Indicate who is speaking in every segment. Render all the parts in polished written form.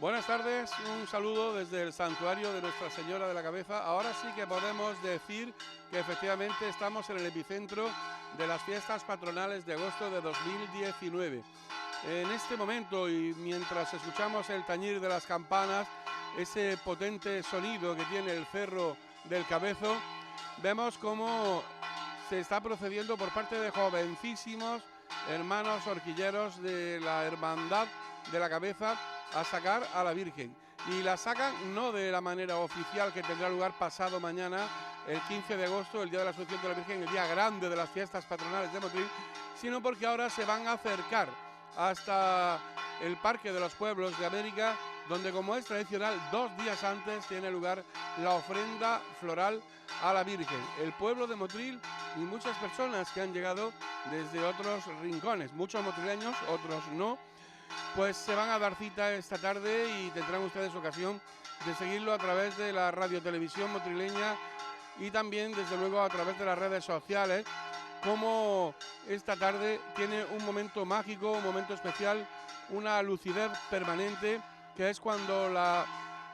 Speaker 1: Buenas tardes, un saludo desde el santuario de Nuestra Señora de la Cabeza. Ahora sí que podemos decir que efectivamente estamos en el epicentro de las fiestas patronales de agosto de 2019. En este momento y mientras escuchamos el tañir de las campanas, ese potente sonido que tiene el Cerro del Cabezo, vemos cómo se está procediendo por parte de jovencísimos hermanos horquilleros de la Hermandad de la Cabeza a sacar a la Virgen. Y la sacan no de la manera oficial que tendrá lugar pasado mañana, el 15 de agosto, el día de la Asunción de la Virgen, el día grande de las fiestas patronales de Motril, sino porque ahora se van a acercar hasta el Parque de los Pueblos de América, donde, como es tradicional, 2 días antes tiene lugar la ofrenda floral a la Virgen. El pueblo de Motril y muchas personas que han llegado desde otros rincones, muchos motrileños, otros no, pues se van a dar cita esta tarde y tendrán ustedes ocasión de seguirlo a través de la radiotelevisión motrileña y también, desde luego, a través de las redes sociales, como esta tarde tiene un momento mágico, un momento especial, una lucidez permanente, que es cuando la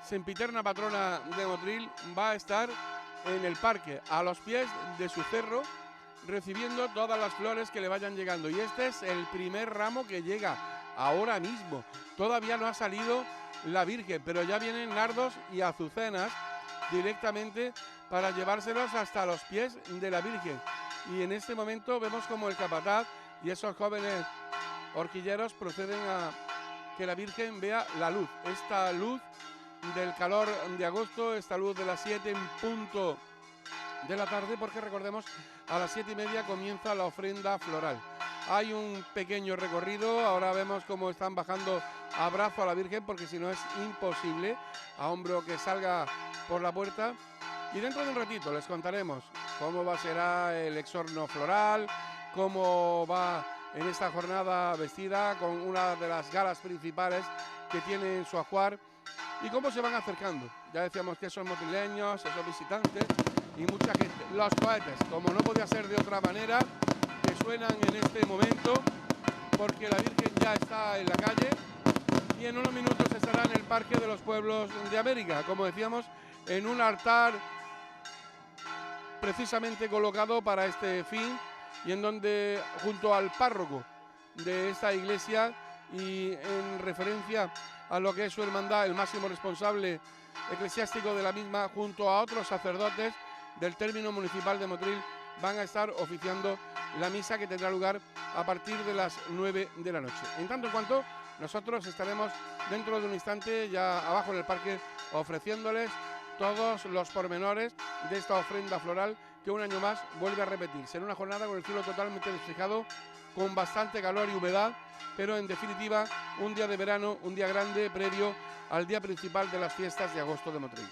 Speaker 1: sempiterna patrona de Motril va a estar en el parque, a los pies de su cerro, recibiendo todas las flores que le vayan llegando. Y este es el primer ramo que llega ahora mismo. Todavía no ha salido la Virgen, pero ya vienen nardos y azucenas directamente para llevárselos hasta los pies de la Virgen. Y en este momento vemos como el capataz y esos jóvenes horquilleros proceden a que la Virgen vea la luz. Esta luz del calor de agosto, esta luz de las 7 en punto de la tarde, porque recordemos, a las 7:30 comienza la ofrenda floral. Hay un pequeño recorrido, ahora vemos cómo están bajando a brazo a la Virgen, porque si no es imposible, a hombro que salga por la puerta. Y dentro de un ratito les contaremos cómo será el exorno floral, cómo va en esta jornada vestida con una de las galas principales que tiene en su ajuar y cómo se van acercando. Ya decíamos que esos motrileños, esos visitantes y mucha gente. Los cohetes, como no podía ser de otra manera, que suenan en este momento, porque la Virgen ya está en la calle y en unos minutos estará en el Parque de los Pueblos de América, como decíamos, en un altar precisamente colocado para este fin y en donde, junto al párroco de esta iglesia y en referencia a lo que es su hermandad, el máximo responsable eclesiástico de la misma, junto a otros sacerdotes del término municipal de Motril, van a estar oficiando la misa que tendrá lugar a partir de las 9 de la noche. En tanto en cuanto, nosotros estaremos dentro de un instante ya abajo en el parque ofreciéndoles todos los pormenores de esta ofrenda floral que un año más vuelve a repetirse en una jornada con el cielo totalmente despejado, con bastante calor y humedad, pero en definitiva un día de verano, un día grande previo al día principal de las fiestas de agosto de Motril.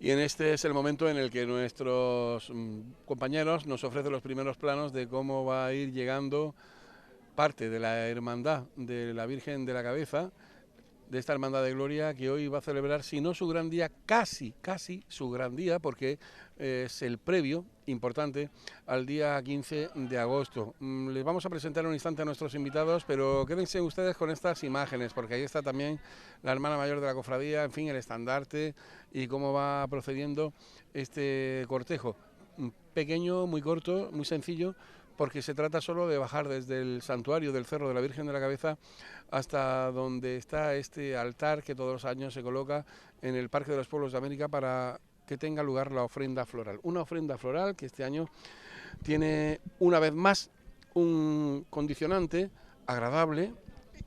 Speaker 1: Y en este es el momento en el que nuestros compañeros nos ofrecen los primeros planos de cómo va a ir llegando parte de la hermandad de la Virgen de la Cabeza, de esta hermandad de gloria que hoy va a celebrar, si no su gran día, casi su gran día, porque es el previo importante al día 15 de agosto. Les vamos a presentar un instante a nuestros invitados, pero quédense ustedes con estas imágenes, porque ahí está también la hermana mayor de la cofradía, en fin, el estandarte y cómo va procediendo este cortejo. Pequeño, muy corto, muy sencillo, porque se trata solo de bajar desde el santuario del Cerro de la Virgen de la Cabeza hasta donde está este altar que todos los años se coloca en el Parque de los Pueblos de América para que tenga lugar la ofrenda floral. Una ofrenda floral que este año tiene una vez más un condicionante agradable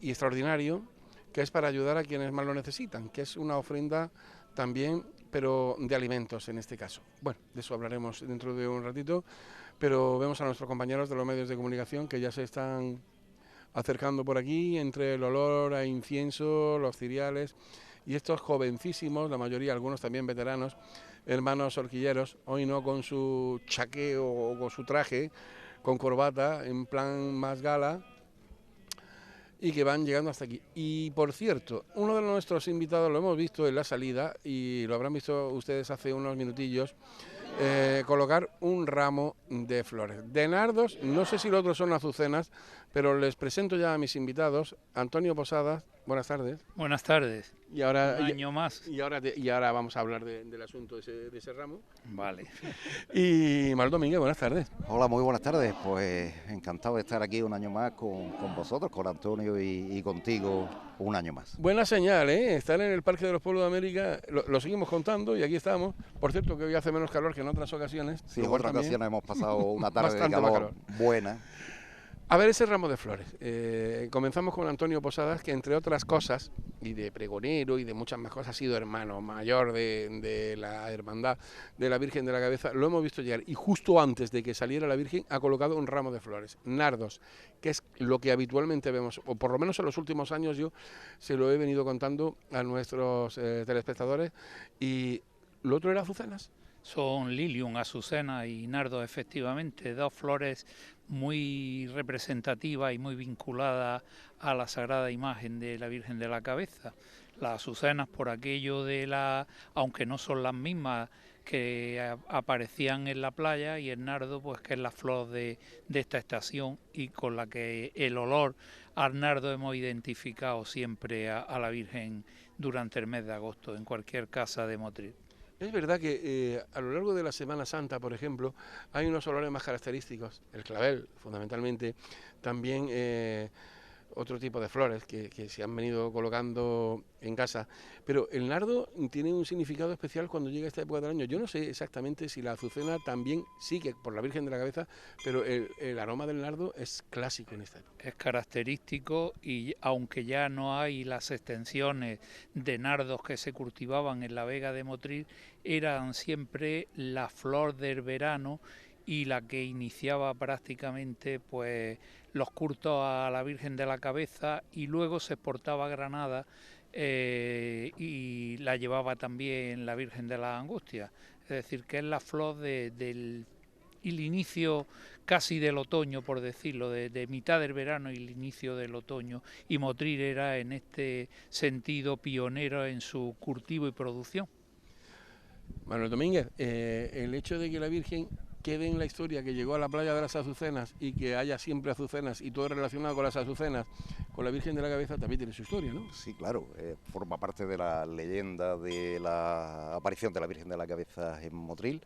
Speaker 1: y extraordinario, que es para ayudar a quienes más lo necesitan, que es una ofrenda también, pero de alimentos en este caso. Bueno, de eso hablaremos dentro de un ratito, pero vemos a nuestros compañeros de los medios de comunicación que ya se están acercando por aquí, entre el olor a incienso, los ciriales y estos jovencísimos, la mayoría, algunos también veteranos, hermanos horquilleros, hoy no con su chaqueo o con su traje, con corbata, en plan más gala, y que van llegando hasta aquí. Y por cierto, uno de nuestros invitados lo hemos visto en la salida, y lo habrán visto ustedes hace unos minutillos, colocar un ramo de flores. De nardos, no sé si los otros son azucenas, pero les presento ya a mis invitados. Antonio Posadas, buenas tardes.
Speaker 2: Buenas tardes.
Speaker 1: Y ahora,
Speaker 2: un año más.
Speaker 1: Y ahora vamos a hablar del asunto de ese ramo.
Speaker 2: Vale.
Speaker 1: Y Manuel Domínguez, buenas tardes.
Speaker 3: Hola, muy buenas tardes. Pues encantado de estar aquí un año más con vosotros, con Antonio y contigo un año más.
Speaker 1: Buena señal, ¿eh? Estar en el Parque de los Pueblos de América, lo seguimos contando y aquí estamos. Por cierto, que hoy hace menos calor que en otras ocasiones.
Speaker 3: Sí, en otras ocasiones hemos pasado una tarde de calor buena.
Speaker 1: A ver, ese ramo de flores. Comenzamos con Antonio Posadas, que entre otras cosas, y de pregonero y de muchas más cosas, ha sido hermano mayor de la hermandad de la Virgen de la Cabeza. Lo hemos visto llegar y justo antes de que saliera la Virgen ha colocado un ramo de flores, nardos, que es lo que habitualmente vemos, o por lo menos en los últimos años yo se lo he venido contando a nuestros telespectadores. Y lo otro era azucenas.
Speaker 2: Son lilium, azucena y nardo, efectivamente, dos flores muy representativas y muy vinculadas a la sagrada imagen de la Virgen de la Cabeza. Las azucenas por aquello aunque no son las mismas que aparecían en la playa, y el nardo pues que es la flor de esta estación y con la que el olor al nardo hemos identificado siempre a la Virgen durante el mes de agosto en cualquier casa de Motril.
Speaker 1: Es verdad que a lo largo de la Semana Santa, por ejemplo, hay unos olores más característicos, el clavel fundamentalmente, también otro tipo de flores que se han venido colocando en casa, pero el nardo tiene un significado especial cuando llega esta época del año. Yo no sé exactamente si la azucena también sigue por la Virgen de la Cabeza, pero el aroma del nardo es clásico en esta época.
Speaker 2: Es característico, y aunque ya no hay las extensiones de nardos que se cultivaban en la Vega de Motril, eran siempre la flor del verano y la que iniciaba prácticamente pues los cultos a la Virgen de la Cabeza, y luego se exportaba a Granada y la llevaba también la Virgen de la Angustia. Es decir, que es la flor del inicio casi del otoño, por decirlo, de mitad del verano y el inicio del otoño, y Motril era en este sentido pionero en su cultivo y producción.
Speaker 1: Manuel Domínguez, el hecho de que la Virgen quede en la historia, que llegó a la playa de las azucenas y que haya siempre azucenas y todo relacionado con las azucenas, con la Virgen de la Cabeza, también tiene su historia, ¿no?
Speaker 3: Sí, claro, forma parte de la leyenda de la aparición de la Virgen de la Cabeza en Motril,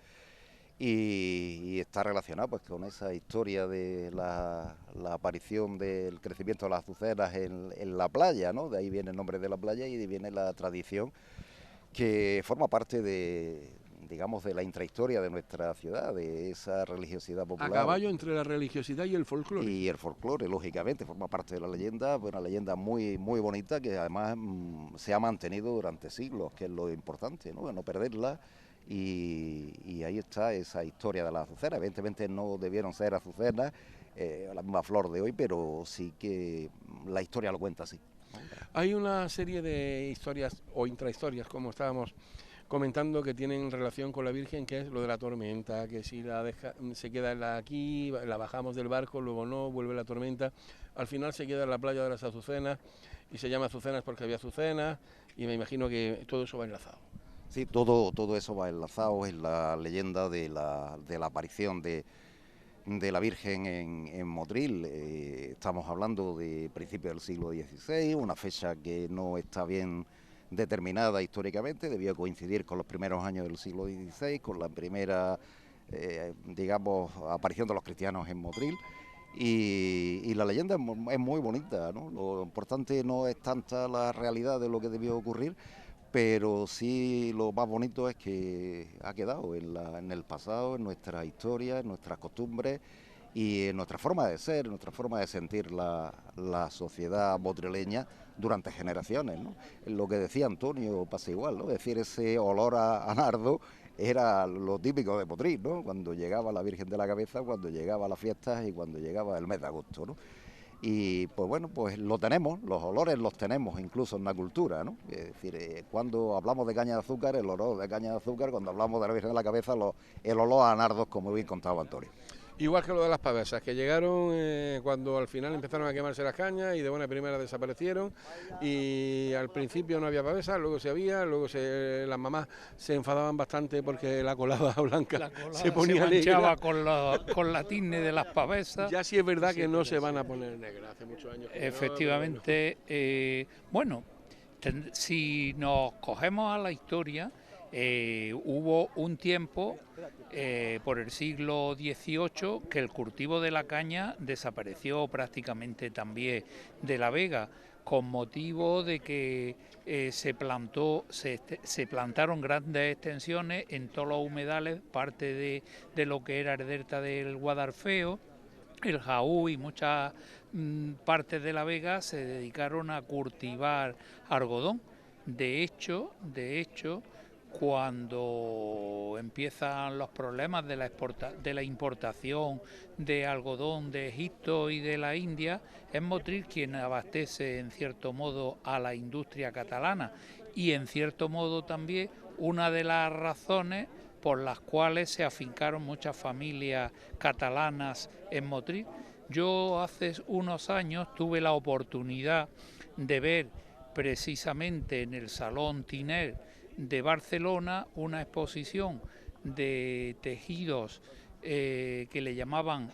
Speaker 3: y está relacionado pues con esa historia de la aparición del crecimiento de las azucenas en la playa, ¿no? De ahí viene el nombre de la playa y de ahí viene la tradición que forma parte de la intrahistoria de nuestra ciudad, de esa religiosidad popular.
Speaker 1: A caballo entre la religiosidad y el folclore.
Speaker 3: Y el folclore, lógicamente, forma parte de la leyenda, una leyenda muy bonita que además se ha mantenido durante siglos, que es lo importante, ¿no? No perderla. Y ahí está esa historia de las azucenas. Evidentemente no debieron ser azucenas, la misma flor de hoy, pero sí que la historia lo cuenta así.
Speaker 1: Hay una serie de historias o intrahistorias, como estábamos comentando que tienen relación con la Virgen, que es lo de la tormenta, que si se queda aquí, la bajamos del barco, luego no, vuelve la tormenta, al final se queda en la playa de las Azucenas, y se llama Azucenas porque había azucenas, y me imagino que todo eso va enlazado.
Speaker 3: Sí, todo eso va enlazado en la leyenda de la aparición de la Virgen en Motril. Estamos hablando de principios del siglo XVI, una fecha que no está bien determinada históricamente, debió coincidir con los primeros años del siglo XVI, con la primera, digamos, aparición de los cristianos en Motril. Y la leyenda es muy bonita, ¿no? Lo importante no es tanta la realidad de lo que debió ocurrir, pero sí lo más bonito es que ha quedado en el pasado, en nuestra historia, en nuestras costumbres y en nuestra forma de ser, en nuestra forma de sentir la sociedad motrileña durante generaciones, ¿no? Lo que decía Antonio pasa igual, ¿no? Es decir, ese olor a nardo era lo típico de Motril, ¿no? Cuando llegaba la Virgen de la Cabeza, cuando llegaba las fiestas y cuando llegaba el mes de agosto, ¿no? Y pues bueno, pues lo tenemos, los olores los tenemos incluso en la cultura, ¿no? Es decir, cuando hablamos de caña de azúcar, el olor de caña de azúcar, cuando hablamos de la Virgen de la Cabeza, el olor a nardos, como bien contaba Antonio.
Speaker 1: Igual que lo de las pavesas, que llegaron cuando al final empezaron a quemarse las cañas y de buena primera desaparecieron, y al principio no había pavesas, luego se había, luego las mamás se enfadaban bastante porque la colada blanca se ponía
Speaker 2: manchaba
Speaker 1: negra.
Speaker 2: con la tizne de las pavesas.
Speaker 1: Ya sí es verdad que no se van a poner negras, hace muchos años.
Speaker 2: Efectivamente, bueno, si nos cogemos a la historia, hubo un tiempo por el siglo XVIII que el cultivo de la caña desapareció prácticamente también de la Vega, con motivo de que se plantaron grandes extensiones en todos los humedales, parte de lo que era el delta del Guadarfeo, el Jaú y muchas partes de la Vega se dedicaron a cultivar algodón. De hecho, cuando empiezan los problemas de la importación de algodón de Egipto y de la India, es Motril quien abastece en cierto modo a la industria catalana, y en cierto modo también una de las razones por las cuales se afincaron muchas familias catalanas en Motril. Yo hace unos años tuve la oportunidad de ver precisamente en el Salón Tiner de Barcelona una exposición de tejidos que le llamaban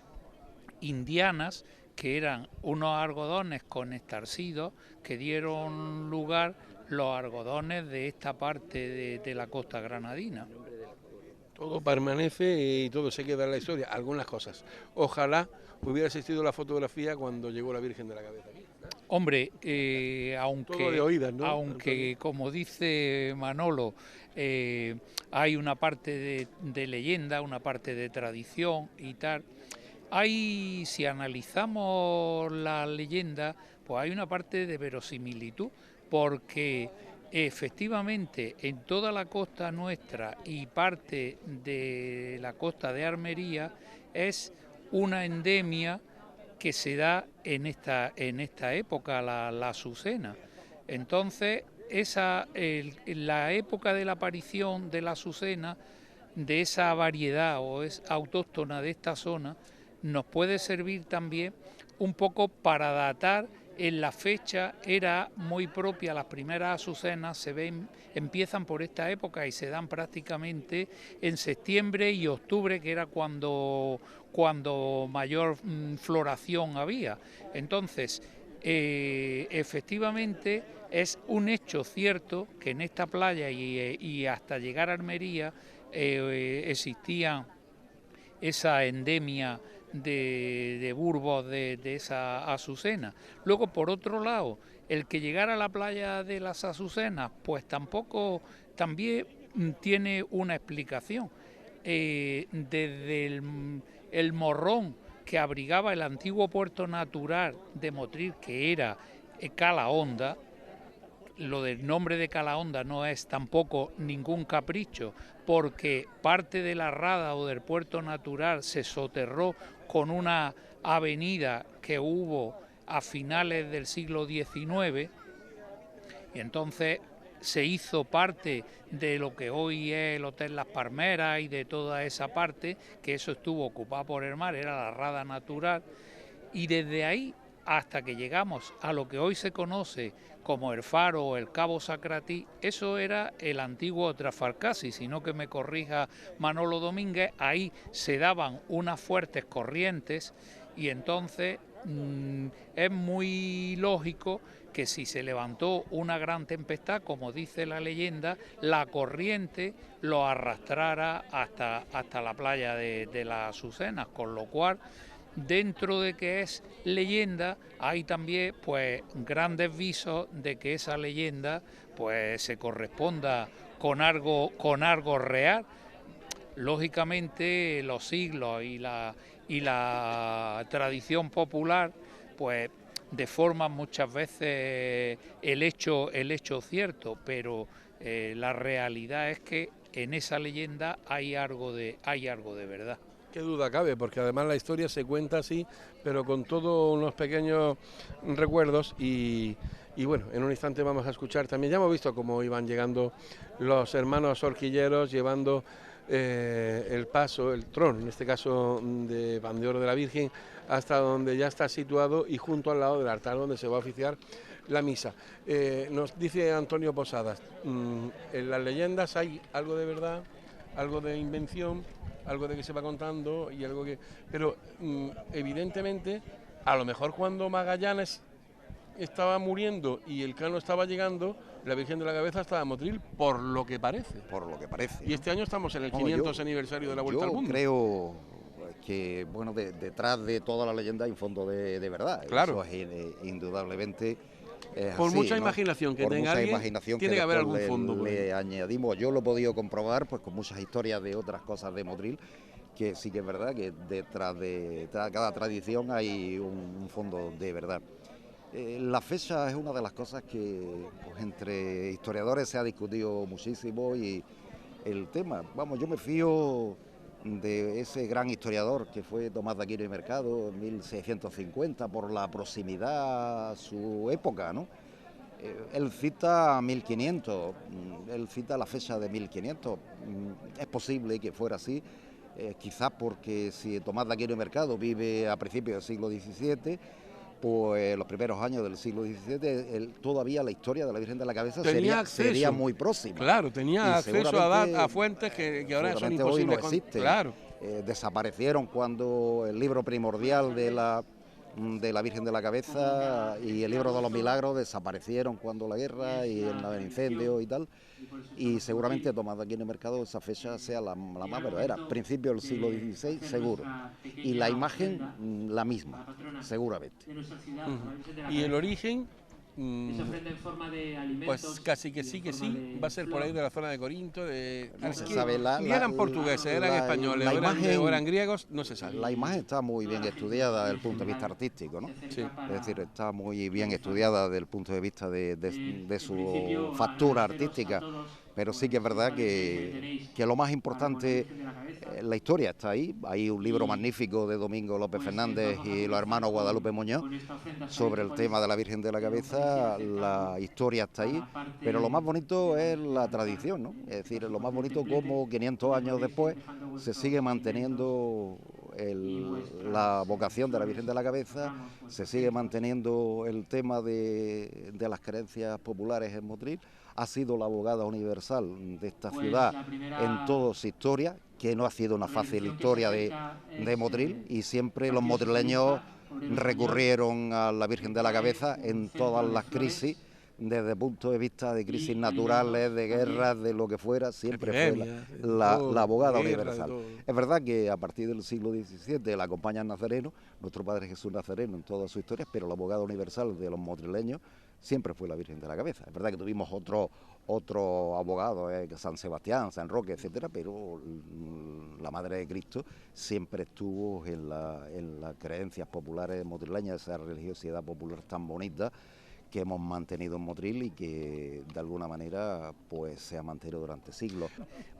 Speaker 2: indianas, que eran unos algodones con estarcidos que dieron lugar los algodones de esta parte de la costa granadina.
Speaker 1: Todo permanece y todo se queda en la historia, algunas cosas. Ojalá hubiera existido la fotografía cuando llegó la Virgen de la Cabeza.
Speaker 2: Hombre,
Speaker 1: todo de oídas, ¿no?
Speaker 2: aunque como dice Manolo, hay una parte de leyenda, una parte de tradición y tal. Si analizamos la leyenda, pues hay una parte de verosimilitud, porque efectivamente en toda la costa nuestra y parte de la costa de Armería es una endemia que se da en esta época, la azucena. Entonces, la época de la aparición de la azucena, de esa variedad o es autóctona de esta zona, nos puede servir también un poco para datar. En la fecha era muy propia, las primeras azucenas empiezan por esta época y se dan prácticamente en septiembre y octubre, que era cuando mayor floración había. Entonces, efectivamente es un hecho cierto que en esta playa y hasta llegar a Almería existía esa endemia de burbos de esa azucena. Luego, por otro lado, el que llegara a la playa de las Azucenas, pues tampoco, también tiene una explicación. Desde el morrón que abrigaba el antiguo puerto natural de Motril, que era Calahonda, lo del nombre de Calahonda no es tampoco ningún capricho, porque parte de la rada o del puerto natural se soterró con una avenida que hubo a finales del siglo XIX, y entonces se hizo parte de lo que hoy es el Hotel Las Palmeras y de toda esa parte, que eso estuvo ocupado por el mar, era la rada natural, y desde ahí hasta que llegamos a lo que hoy se conoce como el Faro o el Cabo Sacratí, eso era el antiguo Trafalcasi, sino que me corrija Manolo Domínguez, ahí se daban unas fuertes corrientes y entonces es muy lógico que si se levantó una gran tempestad, como dice la leyenda, la corriente lo arrastrara hasta la playa de las Azucenas, con lo cual dentro de que es leyenda hay también pues grandes visos de que esa leyenda pues se corresponda con algo real. Lógicamente los siglos y la tradición popular pues deforman muchas veces el hecho cierto, pero la realidad es que en esa leyenda hay algo de verdad.
Speaker 1: Qué duda cabe, porque además la historia se cuenta así, pero con todos unos pequeños recuerdos y bueno, en un instante vamos a escuchar también, ya hemos visto cómo iban llegando los hermanos horquilleros llevando el paso, el tron, en este caso de Pan de Oro de la Virgen, hasta donde ya está situado y junto al lado del altar donde se va a oficiar la misa. Nos dice Antonio Posadas, en las leyendas hay algo de verdad, algo de invención, algo de que se va contando y algo que... Pero evidentemente, a lo mejor cuando Magallanes estaba muriendo y el Cano estaba llegando, la Virgen de la Cabeza estaba en Motril, por lo que parece.
Speaker 3: Por lo que parece.
Speaker 1: Y este año estamos en el 500 aniversario de la Vuelta al Mundo.
Speaker 3: Yo creo que, bueno, detrás de toda la leyenda hay un fondo de verdad.
Speaker 1: Claro.
Speaker 3: Eso es indudablemente...
Speaker 1: Por
Speaker 3: así,
Speaker 1: mucha
Speaker 3: ¿no?
Speaker 1: imaginación que
Speaker 3: por
Speaker 1: tenga
Speaker 3: mucha
Speaker 1: alguien,
Speaker 3: imaginación
Speaker 1: tiene que haber algún
Speaker 3: después
Speaker 1: fondo.
Speaker 3: Le añadimos, yo lo he podido comprobar pues con muchas historias de otras cosas de Motril, que sí que es verdad que detrás de cada tradición hay un fondo de verdad. La fecha es una de las cosas que pues, entre historiadores se ha discutido muchísimo y el tema, vamos, yo me fío de ese gran historiador que fue Tomás de Aquino y Mercado en 1650 por la proximidad a su época, ¿no? Él cita 1500, él cita la fecha de 1500, es posible que fuera así, quizás porque si Tomás de Aquino y Mercado vive a principios del siglo XVII, pues los primeros años del siglo XVII, todavía la historia de la Virgen de la Cabeza sería muy próxima.
Speaker 1: Claro, tenía acceso a fuentes que ahora son imposibles.
Speaker 3: Hoy no existen.
Speaker 1: Claro.
Speaker 3: Desaparecieron cuando el libro primordial de la Virgen de la Cabeza y el libro de los milagros desaparecieron cuando la guerra y el incendio y tal. Y seguramente Tomás de Aquino y Mercado esa fecha sea la más verdadera, principio del siglo XVI seguro, y la imagen la misma, seguramente.
Speaker 1: Y el origen, pues casi que sí, va a ser por ahí de la zona de Corinto,
Speaker 3: no se sabe,
Speaker 1: ni eran portugueses, eran españoles, o eran griegos, no se sabe.
Speaker 3: La imagen está muy bien estudiada desde el punto de vista artístico, ¿no?
Speaker 1: Sí.
Speaker 3: Es decir, está muy bien estudiada desde el punto de vista de su factura artística, pero sí que es verdad que lo más importante, la historia está ahí. Hay un libro magnífico de Domingo López Fernández y los hermanos Guadalupe Muñoz sobre el tema de la Virgen de la Cabeza, la historia está ahí, pero lo más bonito es la tradición, ¿no? Es decir, lo más bonito como 500 años después se sigue manteniendo la vocación de la Virgen de la Cabeza, se sigue manteniendo el tema de las creencias populares en Motril. Ha sido la abogada universal de esta ciudad en toda su historia, que no ha sido una fácil historia de Motril, y siempre los motrileños recurrieron a la Virgen de la Cabeza en todas las crisis, desde el punto de vista de crisis naturales, de guerras, de lo que fuera, siempre fue la abogada universal. Es verdad que a partir del siglo XVII la acompaña el Nazareno, nuestro Padre Jesús Nazareno en todas sus historias, pero la abogada universal de los motrileños siempre fue la Virgen de la Cabeza. Es verdad que tuvimos otro abogado, San Sebastián, San Roque, etcétera, pero la Madre de Cristo siempre estuvo en las creencias populares motrileñas, esa religiosidad popular tan bonita que hemos mantenido en Motril y que de alguna manera pues se ha mantenido durante siglos.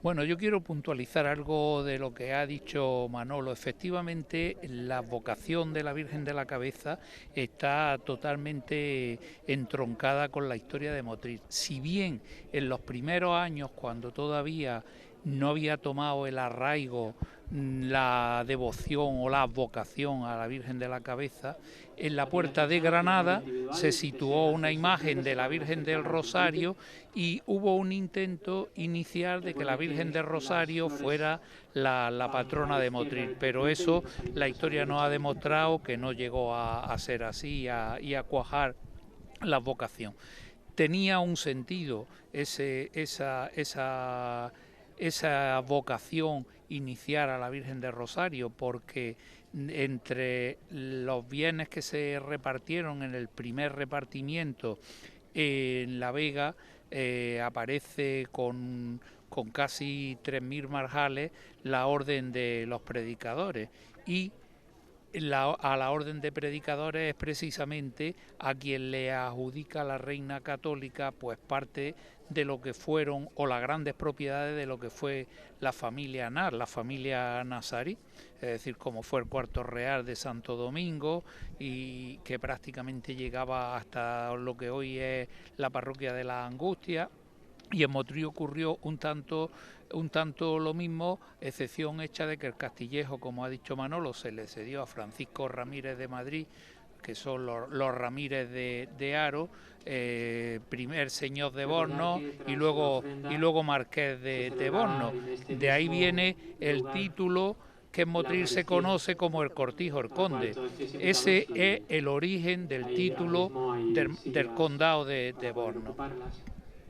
Speaker 2: Bueno, yo quiero puntualizar algo de lo que ha dicho Manolo. Efectivamente, la vocación de la Virgen de la Cabeza está totalmente entroncada con la historia de Motril. Si bien en los primeros años, cuando todavía no había tomado el arraigo la devoción o la vocación a la Virgen de la Cabeza, en la Puerta de Granada se situó una imagen de la Virgen del Rosario y hubo un intento inicial de que la Virgen del Rosario fuera la patrona de Motril, pero eso la historia nos ha demostrado que no llegó a ser así y a cuajar la vocación. Tenía un sentido esa vocación iniciar a la Virgen del Rosario, porque entre los bienes que se repartieron en el primer repartimiento en La Vega, aparece con casi 3.000 marjales la orden de los predicadores, y a la orden de predicadores es precisamente a quien le adjudica la reina católica pues parte de lo que fueron o las grandes propiedades de lo que fue la familia Nar, la familia Nazarí, es decir, como fue el cuarto real de Santo Domingo, y que prácticamente llegaba hasta lo que hoy es la parroquia de la Angustia. Y en Motril ocurrió un tanto lo mismo, excepción hecha de que el castillejo, como ha dicho Manolo, se le cedió a Francisco Ramírez de Madrid, que son los Ramírez de Haro, primer señor de Borno y luego marqués de Borno. De ahí viene el título que en Motril se conoce como el Cortijo, el Conde. Ese es el origen del título del condado de Borno.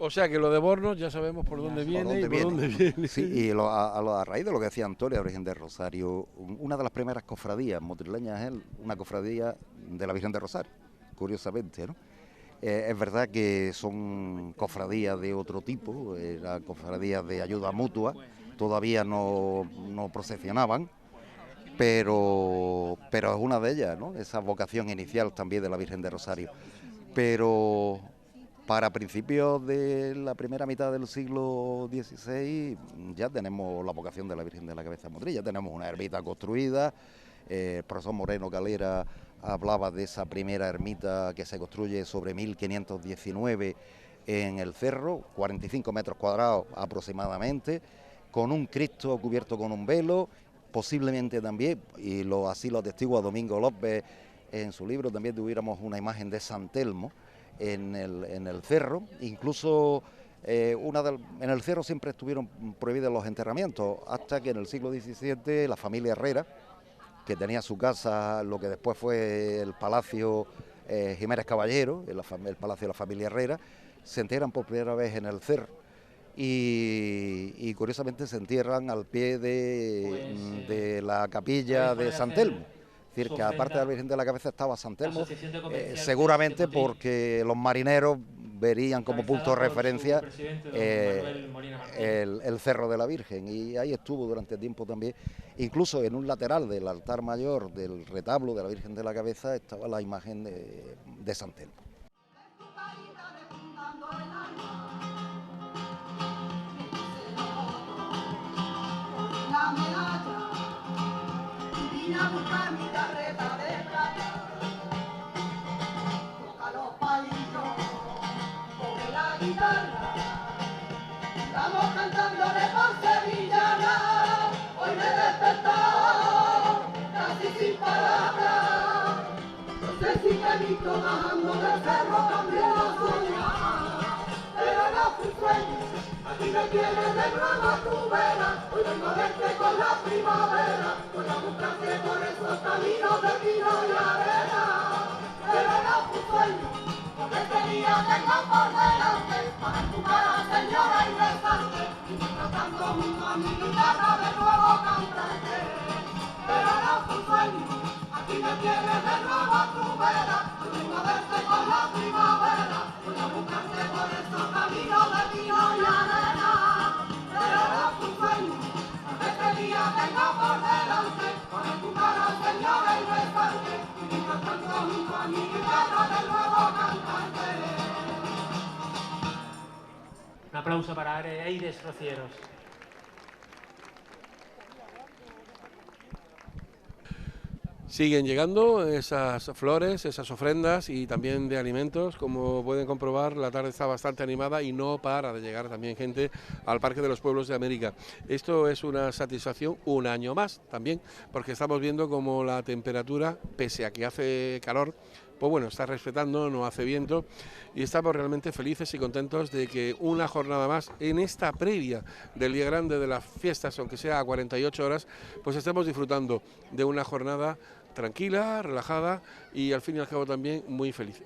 Speaker 1: O sea que lo de Borno ya sabemos por dónde viene y por dónde viene.
Speaker 3: Sí, y a raíz de lo que decía Antonio, la Virgen del Rosario, una de las primeras cofradías motrileñas es una cofradía de la Virgen del Rosario, curiosamente, ¿no? Es verdad que son cofradías de otro tipo, eran cofradías de ayuda mutua, todavía no procesionaban, pero es una de ellas, ¿no? Esa vocación inicial también de la Virgen del Rosario. Pero para principios de la primera mitad del siglo XVI ya tenemos la vocación de la Virgen de la Cabeza de Motril, ya tenemos una ermita construida. El profesor Moreno Calera hablaba de esa primera ermita que se construye sobre 1519 en el cerro, 45 metros cuadrados aproximadamente, con un Cristo cubierto con un velo, posiblemente también, y así lo atestigua Domingo López en su libro, también tuviéramos una imagen de San Telmo en el cerro. Incluso en el cerro siempre estuvieron prohibidos los enterramientos, hasta que en el siglo XVII la familia Herrera, que tenía su casa, lo que después fue el Palacio Jiménez Caballero, el Palacio de la familia Herrera, se entierran por primera vez en el cerro. Y curiosamente se entierran al pie de la capilla de San Telmo. Es decir, que aparte de la Virgen de la Cabeza estaba San Telmo, seguramente porque los marineros verían como punto de referencia el Cerro de la Virgen, y ahí estuvo durante tiempo también. Incluso en un lateral del altar mayor del retablo de la Virgen de la Cabeza estaba la imagen de San Telmo.
Speaker 4: Vine a buscar mi carreta de plata, toca los palillos, coge la guitarra, estamos cantándole por sevillana, hoy me he despertado casi sin palabras, no sé si te he visto bajando del cerro también lo soñaba, pero no fue sueño, aquí me tienes de nuevo a tu vera, hoy vengo a verte con la primavera, voy a buscarte por esos caminos de pino y arena, pero no fue sueño, porque este día tengo por delante, para tu cara señora y besarte, y mientras tanto junto a mi guitarra de nuevo cantarte, pero no fue sueño, aquí me tienes de nuevo a tu vera, hoy vengo a verte con la primavera, voy a buscarte por esos caminos de pino y arena, pero no fue sueño, porque este día tengo por delante, poner tu cara señora y besarte, y mientras tanto junto a mi guitarra de nuevo cantarte.
Speaker 5: Un aplauso para Aires Rocieros.
Speaker 1: Siguen llegando esas flores, esas ofrendas y también de alimentos. Como pueden comprobar, la tarde está bastante animada y no para de llegar también gente al Parque de los Pueblos de América. Esto es una satisfacción un año más también, porque estamos viendo como la temperatura, pese a que hace calor, pues bueno, está respetando, no hace viento y estamos realmente felices y contentos de que una jornada más en esta previa del día grande de las fiestas, aunque sea a 48 horas, pues estemos disfrutando de una jornada tranquila, relajada y al fin y al cabo también muy feliz.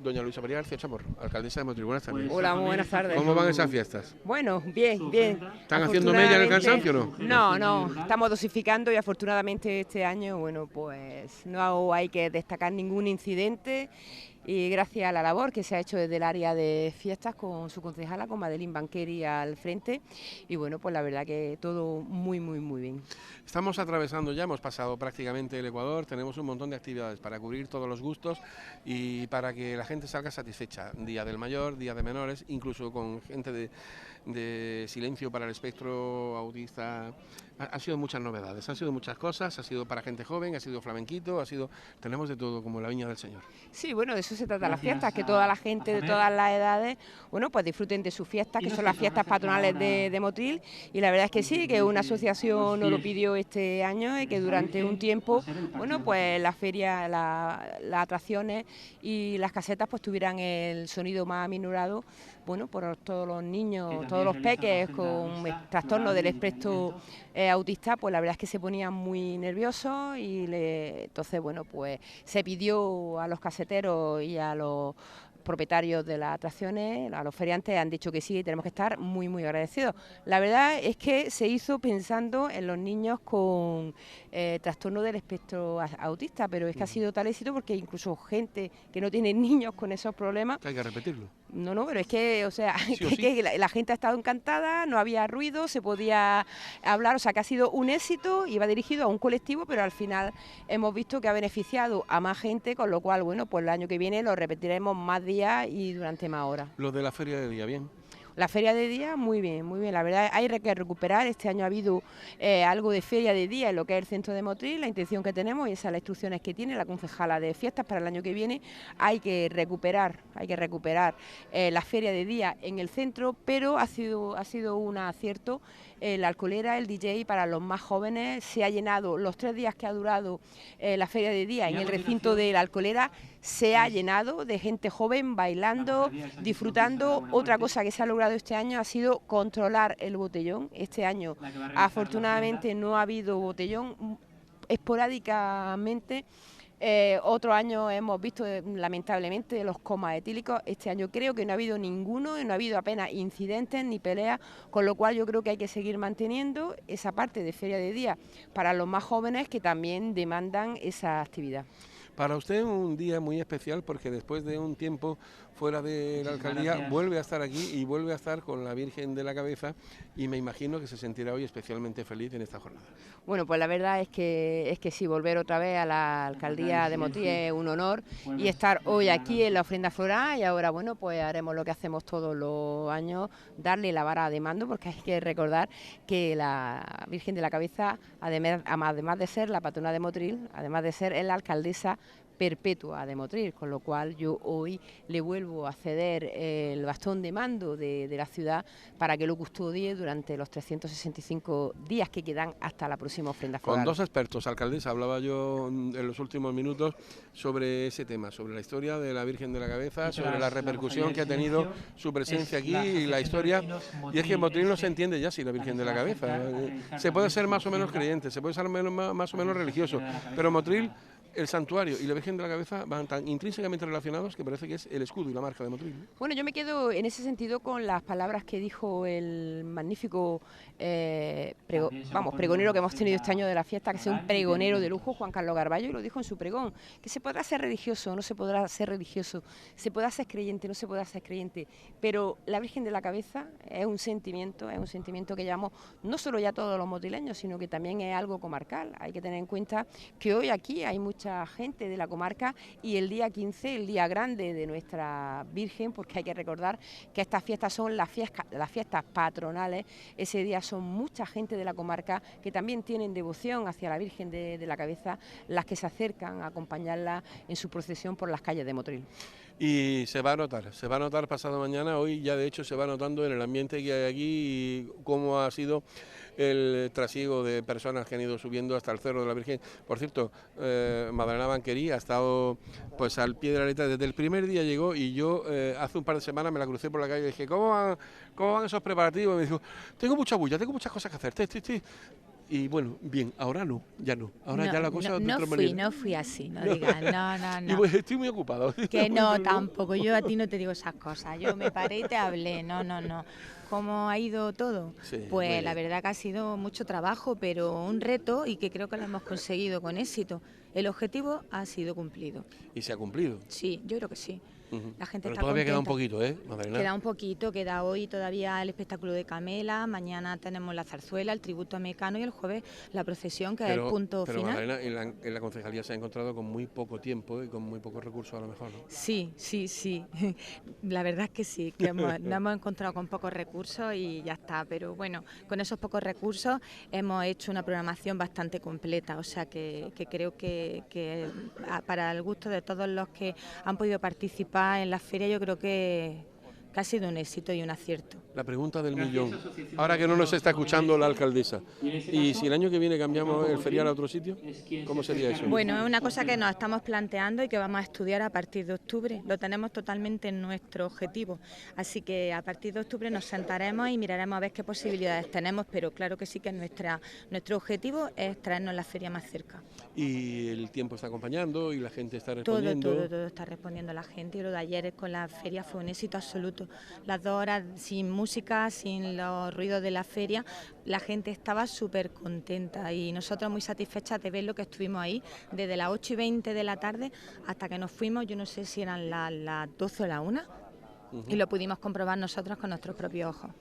Speaker 1: Doña Luisa María García Chamorro, alcaldesa de Motril, buenas tardes.
Speaker 6: Hola, muy buenas tardes.
Speaker 1: ¿Cómo van esas fiestas?
Speaker 6: Bueno, bien, bien.
Speaker 1: ¿Están haciendo mella en el cansancio o no?
Speaker 6: No, no, estamos dosificando y afortunadamente este año, bueno, pues no hay que destacar ningún incidente y gracias a la labor que se ha hecho desde el área de fiestas con su concejala, con Madeline Banqueri al frente y bueno, pues la verdad que todo muy, muy, muy bien.
Speaker 1: Estamos atravesando, ya hemos pasado prácticamente el Ecuador, tenemos un montón de actividades para cubrir todos los gustos y para que la gente salga satisfecha. Día del mayor, día de menores, incluso con gente de silencio para el espectro autista. Ha sido muchas novedades, han sido muchas cosas, ha sido para gente joven, ha sido flamenquito, tenemos de todo como la viña del Señor.
Speaker 6: Sí, bueno, de eso se trata las fiestas, que toda la gente de todas las edades, bueno, pues disfruten de sus fiestas, que son las fiestas patronales de Motril, y la verdad es que sí, que una asociación nos lo pidió este año y que durante un tiempo, bueno, pues la feria, las atracciones y las casetas pues tuvieran el sonido más aminorado, bueno, por todos los niños, todos los peques con trastorno del espectro autista, pues la verdad es que se ponían muy nerviosos y entonces, bueno, pues se pidió a los caseteros y a los propietarios de las atracciones, a los feriantes han dicho que sí y tenemos que estar muy, muy agradecidos. La verdad es que se hizo pensando en los niños con trastorno del espectro autista, pero es que ha sido tal éxito porque incluso gente que no tiene niños con esos problemas...
Speaker 1: Hay que repetirlo.
Speaker 6: No, pero es que, o sea,
Speaker 1: sí
Speaker 6: que la gente ha estado encantada, no había ruido, se podía hablar, o sea, que ha sido un éxito, iba dirigido a un colectivo, pero al final hemos visto que ha beneficiado a más gente, con lo cual, bueno, pues el año que viene lo repetiremos más días y durante más horas.
Speaker 1: Lo de la feria de día, bien.
Speaker 6: La feria de día, muy bien, muy bien. La verdad hay que recuperar. Este año ha habido algo de feria de día en lo que es el centro de Motril. La intención que tenemos y esas las instrucciones que tiene la concejala de fiestas para el año que viene. Hay que recuperar la feria de día en el centro, pero ha sido un acierto. La alcoholera, el DJ para los más jóvenes se ha llenado los 3 días que ha durado la feria de día en el recinto de la alcoholera. Se ha llenado de gente joven bailando, disfrutando. Otra cosa que se ha logrado este año ha sido controlar el botellón. Este año afortunadamente no ha habido botellón, esporádicamente. Otro año hemos visto lamentablemente los comas etílicos. Este año creo que no ha habido ninguno, no ha habido apenas incidentes ni peleas, con lo cual yo creo que hay que seguir manteniendo esa parte de feria de día para los más jóvenes que también demandan esa actividad.
Speaker 1: Para usted un día muy especial porque después de un tiempo fuera de la alcaldía vuelve a estar aquí y vuelve a estar con la Virgen de la Cabeza y me imagino que se sentirá hoy especialmente feliz en esta jornada.
Speaker 6: Bueno, pues la verdad es que sí, volver otra vez a la alcaldía de Motril es un honor y estar hoy aquí en la ofrenda floral y ahora, bueno, pues haremos lo que hacemos todos los años, darle la vara de mando porque hay que recordar que la Virgen de la Cabeza, además de ser la patrona de Motril, además de ser la alcaldesa perpetua de Motril, con lo cual yo hoy le vuelvo a ceder el bastón de mando de la ciudad para que lo custodie durante los 365 días que quedan hasta la próxima ofrenda floral.
Speaker 1: Con 2 expertos, alcaldesa, hablaba yo en los últimos minutos sobre ese tema, sobre la historia de la Virgen de la Cabeza, sobre la repercusión que ha tenido su presencia aquí y la historia, y es que en Motril no se entiende ya si la Virgen de la Cabeza, se puede ser más o menos creyente, se puede ser más o menos religioso, pero Motril, el santuario y la Virgen de la Cabeza van tan intrínsecamente relacionados que parece que es el escudo y la marca de Motril.
Speaker 6: Bueno, yo me quedo en ese sentido con las palabras que dijo el magnífico pregonero que hemos tenido este año de la fiesta, que es un pregonero de lujo, Juan Carlos Garballo, y lo dijo en su pregón, que se podrá ser religioso, no se podrá ser religioso, se podrá ser creyente, no se podrá ser creyente, pero la Virgen de la Cabeza es un sentimiento que llevamos no solo ya todos los motrileños, sino que también es algo comarcal. Hay que tener en cuenta que hoy aquí hay mucha mucha gente de la comarca, y el día 15, el día grande de nuestra Virgen, porque hay que recordar que estas fiestas son las fiestas patronales. Ese día son mucha gente de la comarca que también tienen devoción hacia la Virgen de la Cabeza, las que se acercan a acompañarla en su procesión por las calles de Motril.
Speaker 1: Y se va a notar pasado mañana. Hoy ya de hecho se va notando en el ambiente que hay aquí y cómo ha sido el trasiego de personas que han ido subiendo hasta el Cerro de la Virgen. Por cierto, Madalena Banquerí ha estado pues al pie de la letra, desde el primer día llegó, y yo hace un par de semanas me la crucé por la calle y dije, ¿cómo van esos preparativos? Y me dijo, tengo mucha bulla, tengo muchas cosas que hacer, Y bueno, bien, ahora no, ya no. Ahora ya la cosa de otra manera.
Speaker 7: No fui así, no digas, no.
Speaker 1: Y pues estoy muy ocupado.
Speaker 7: Que no, tampoco, yo a ti no te digo esas cosas. Yo me paré y te hablé, no. ¿Cómo ha ido todo?
Speaker 1: Sí,
Speaker 7: pues la verdad que ha sido mucho trabajo, pero un reto y que creo que lo hemos conseguido con éxito. El objetivo ha sido cumplido.
Speaker 1: ¿Y se ha cumplido?
Speaker 7: Sí, yo creo que sí. La gente
Speaker 1: Pero
Speaker 7: está
Speaker 1: todavía
Speaker 7: contenta.
Speaker 1: queda un poquito, Madalena?
Speaker 7: Queda un poquito, queda hoy todavía el espectáculo de Camela, mañana tenemos la zarzuela, el tributo a Mecano y el jueves la procesión, que es el punto final.
Speaker 1: Pero Madalena, en la concejalía se ha encontrado con muy poco tiempo y con muy pocos recursos a lo mejor, ¿no?
Speaker 7: Sí. La verdad es que sí, que nos hemos encontrado con pocos recursos y ya está. Pero bueno, con esos pocos recursos hemos hecho una programación bastante completa, o sea que creo que para el gusto de todos los que han podido participar en la feria, yo creo que ha sido un éxito y un acierto.
Speaker 1: La pregunta del millón, ahora que no nos está escuchando la alcaldesa, ¿y si el año que viene cambiamos el ferial a otro sitio? ¿Cómo sería eso?
Speaker 7: Bueno, es una cosa que nos estamos planteando y que vamos a estudiar a partir de octubre. Lo tenemos totalmente en nuestro objetivo. Así que a partir de octubre nos sentaremos y miraremos a ver qué posibilidades tenemos, pero claro que sí que nuestro objetivo es traernos la feria más cerca.
Speaker 1: Y el tiempo está acompañando y la gente está respondiendo.
Speaker 7: Todo está respondiendo la gente. Y lo de ayer con la feria fue un éxito absoluto. Las 2 horas sin música, sin los ruidos de la feria, la gente estaba súper contenta y nosotros muy satisfechas de ver lo que estuvimos ahí desde las 8:20 de la tarde hasta que nos fuimos, yo no sé si eran las 12 o las 1, y lo pudimos comprobar nosotros con nuestros propios ojos.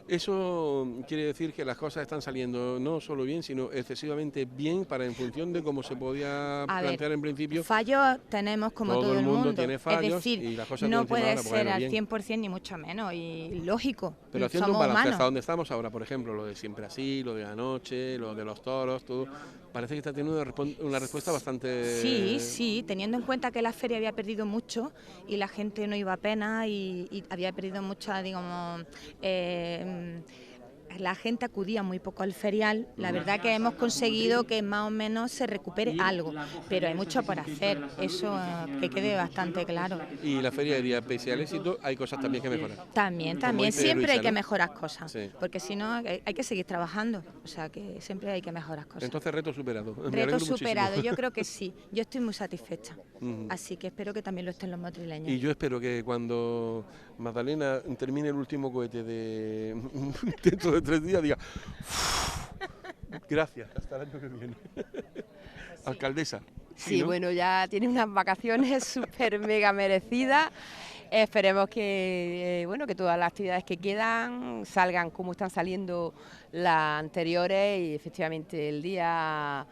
Speaker 1: Eso quiere decir que las cosas están saliendo no solo bien, sino excesivamente bien para en función de cómo se podía plantear en principio.
Speaker 7: Fallos tenemos como todo el mundo,
Speaker 1: tiene fallos,
Speaker 7: es decir,
Speaker 1: y las cosas
Speaker 7: no puede
Speaker 1: ahora,
Speaker 7: ser al
Speaker 1: bien.
Speaker 7: 100% ni mucho menos, y lógico,
Speaker 1: pero haciendo
Speaker 7: somos
Speaker 1: un balance
Speaker 7: humanos.
Speaker 1: hasta donde estamos ahora, por ejemplo, lo de siempre así, lo de anoche, lo de los toros, todo, parece que está teniendo una respuesta bastante...
Speaker 7: Sí, teniendo en cuenta que la feria había perdido mucho y la gente no iba apenas y había perdido mucha, digamos... la gente acudía muy poco al ferial, la verdad que hemos conseguido que más o menos se recupere algo, pero hay mucho por hacer, eso que quede bastante claro.
Speaker 1: Y la feria diría, pese al éxito, hay cosas también que mejorar.
Speaker 7: También, siempre hay que mejorar cosas,
Speaker 1: sí.
Speaker 7: Porque si no hay que seguir trabajando, o sea que siempre hay que mejorar cosas.
Speaker 1: Entonces, reto superado.
Speaker 7: Reto superado, yo creo que sí, yo estoy muy satisfecha, así que espero que también lo estén los motrileños.
Speaker 1: Y yo espero que cuando Magdalena termine el último cohete dentro de 3 días diga gracias, hasta el año que viene. Alcaldesa.
Speaker 6: Sí,
Speaker 1: ¿no?
Speaker 6: Bueno, ya tiene unas vacaciones súper mega merecidas. Esperemos que que todas las actividades que quedan salgan como están saliendo las anteriores, y efectivamente el día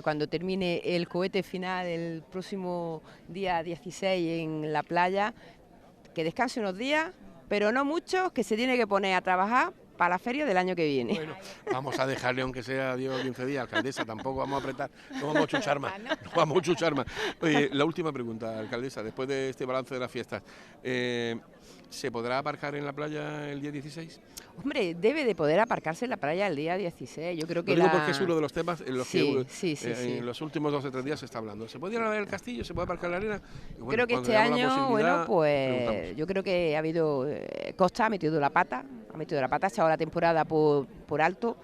Speaker 6: cuando termine el cohete final el próximo día 16 en la playa, que descanse unos días, pero no muchos, que se tiene que poner a trabajar para la feria del año que viene.
Speaker 1: Bueno, vamos a dejarle, aunque sea 10 o 15 días, alcaldesa, tampoco vamos a apretar, no vamos a chuchar más. Oye, la última pregunta, alcaldesa, después de este balance de las fiestas, ¿se podrá aparcar en la playa el día 16?
Speaker 6: Hombre, debe de poder aparcarse en la playa el día 16, yo creo que
Speaker 1: Lo digo porque es uno de los temas en los que
Speaker 6: sí.
Speaker 1: en los últimos 2 o 3 días se está hablando. ¿Se puede ir a ver el castillo? ¿Se puede aparcar en la arena? Y bueno,
Speaker 6: creo que
Speaker 1: cuando
Speaker 6: este
Speaker 1: tengamos la
Speaker 6: año,
Speaker 1: posibilidad,
Speaker 6: pues
Speaker 1: preguntamos.
Speaker 6: yo creo que ha habido, Costa ha metido la pata, ha echado la temporada por alto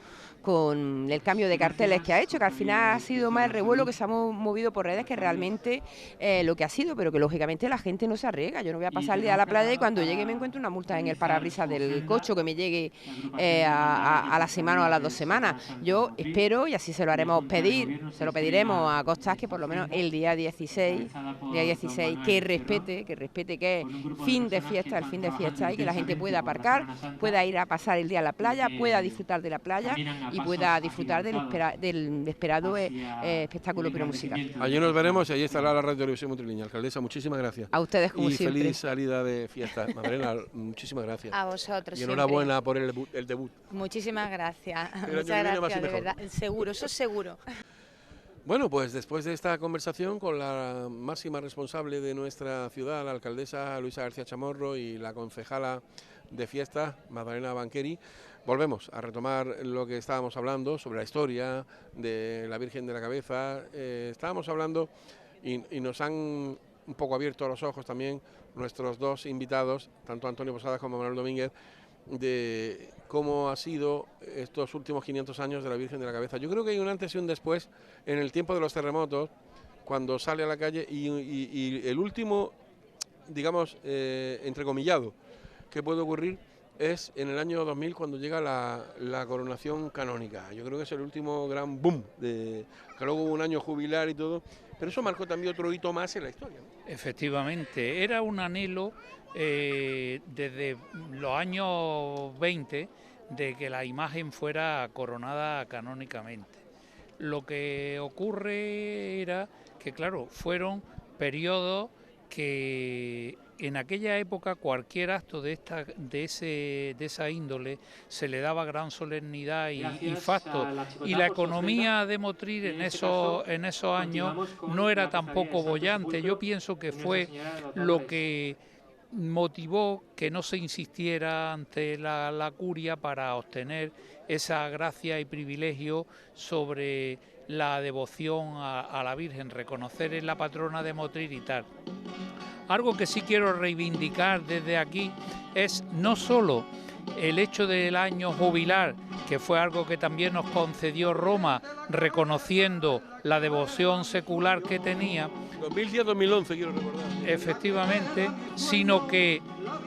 Speaker 6: con el cambio de carteles que ha hecho, que al final ha sido más el revuelo que se ha movido por redes que realmente lo que ha sido, pero que lógicamente la gente no se arriesga. Yo no voy a pasar el día a la playa y cuando llegue me encuentro una multa en el parabrisas del coche, que me llegue a la semana o a las 2 semanas. Yo espero, y así se lo haremos se lo pediremos a Costas, que por lo menos el día 16, que respete que es fin de fiesta, y que la gente pueda aparcar, pueda ir a pasar el día a la playa, pueda disfrutar de la playa y pueda disfrutar del esperado espectáculo piromusical.
Speaker 1: Allí nos veremos y allí estará la Radio Televisión Motrileña. Alcaldesa, muchísimas gracias.
Speaker 6: A ustedes, como
Speaker 1: y
Speaker 6: siempre.
Speaker 1: Y feliz salida de fiesta. Magdalena, muchísimas gracias.
Speaker 7: A vosotros.
Speaker 1: Y enhorabuena por el debut.
Speaker 7: Muchísimas gracias.
Speaker 1: Muchas
Speaker 7: gracias, de verdad. Seguro, eso seguro.
Speaker 1: Bueno, pues después de esta conversación con la máxima responsable de nuestra ciudad, la alcaldesa Luisa García Chamorro, y la concejala de fiesta, Magdalena Banqueri, volvemos a retomar lo que estábamos hablando sobre la historia de la Virgen de la Cabeza. Estábamos hablando y nos han un poco abierto los ojos también nuestros dos invitados, tanto Antonio Posadas como Manuel Domínguez, de cómo ha sido estos últimos 500 años de la Virgen de la Cabeza. Yo creo que hay un antes y un después en el tiempo de los terremotos, cuando sale a la calle, y el último, digamos, entrecomillado, que puede ocurrir es en el año 2000, cuando llega la coronación canónica. Yo creo que es el último gran boom, que luego hubo un año jubilar y todo, pero eso marcó también otro hito más en la historia, ¿no?
Speaker 2: Efectivamente, era un anhelo desde los años 20 de que la imagen fuera coronada canónicamente. Lo que ocurre era que, claro, fueron periodos que en aquella época cualquier acto de esa índole se le daba gran solemnidad y facto, y la economía de Motril en esos años no era tampoco boyante. Yo pienso que fue lo que motivó que no se insistiera ante la curia para obtener esa gracia y privilegio sobre la devoción a la Virgen, reconocer en la patrona de Motril y tal. Algo que sí quiero reivindicar desde aquí es no solo el hecho del año jubilar, que fue algo que también nos concedió Roma, reconociendo la devoción secular que tenía.
Speaker 1: 2010-2011 quiero recordar.
Speaker 2: Efectivamente, sino que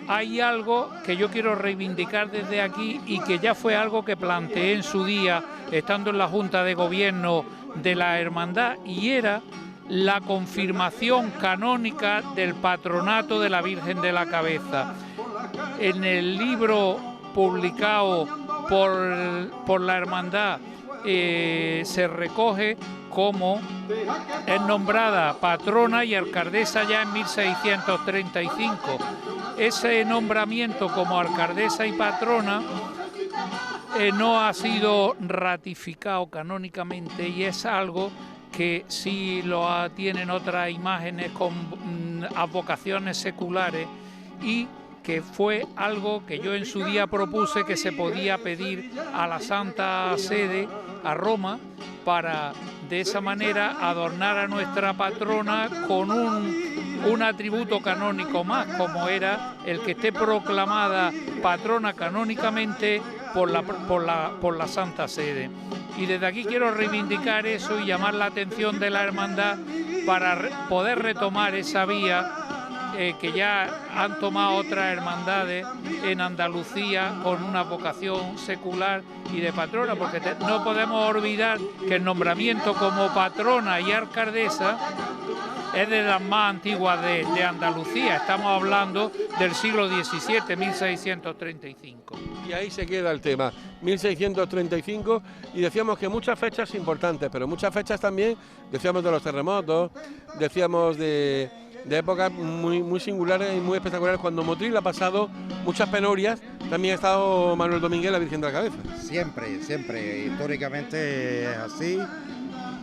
Speaker 2: hay algo que yo quiero reivindicar desde aquí y que ya fue algo que planteé en su día, estando en la Junta de Gobierno de la Hermandad, y era la confirmación canónica del patronato de la Virgen de la Cabeza. En el libro publicado por la Hermandad se recoge cómo es nombrada patrona y alcaldesa ya en 1635. Ese nombramiento como alcaldesa y patrona no ha sido ratificado canónicamente, y es algo que sí lo tienen otras imágenes con advocaciones seculares, y que fue algo que yo en su día propuse que se podía pedir a la Santa Sede, a Roma, para de esa manera adornar a nuestra patrona con un atributo canónico más, como era el que esté proclamada patrona canónicamente por la Santa Sede. Y desde aquí quiero reivindicar eso y llamar la atención de la hermandad para poder retomar esa vía que ya han tomado otras hermandades en Andalucía con una vocación secular y de patrona, porque no podemos olvidar que el nombramiento como patrona y alcaldesa es de las más antiguas de Andalucía. Estamos hablando del siglo XVII, 1635.
Speaker 1: Y ahí se queda el tema, 1635, y decíamos que muchas fechas importantes, pero muchas fechas también, decíamos de los terremotos, decíamos de épocas muy singulares y muy espectaculares, cuando Motril ha pasado muchas penurias. También ha estado Manuel Domínguez, la Virgen de la Cabeza.
Speaker 3: Siempre, siempre, históricamente es así,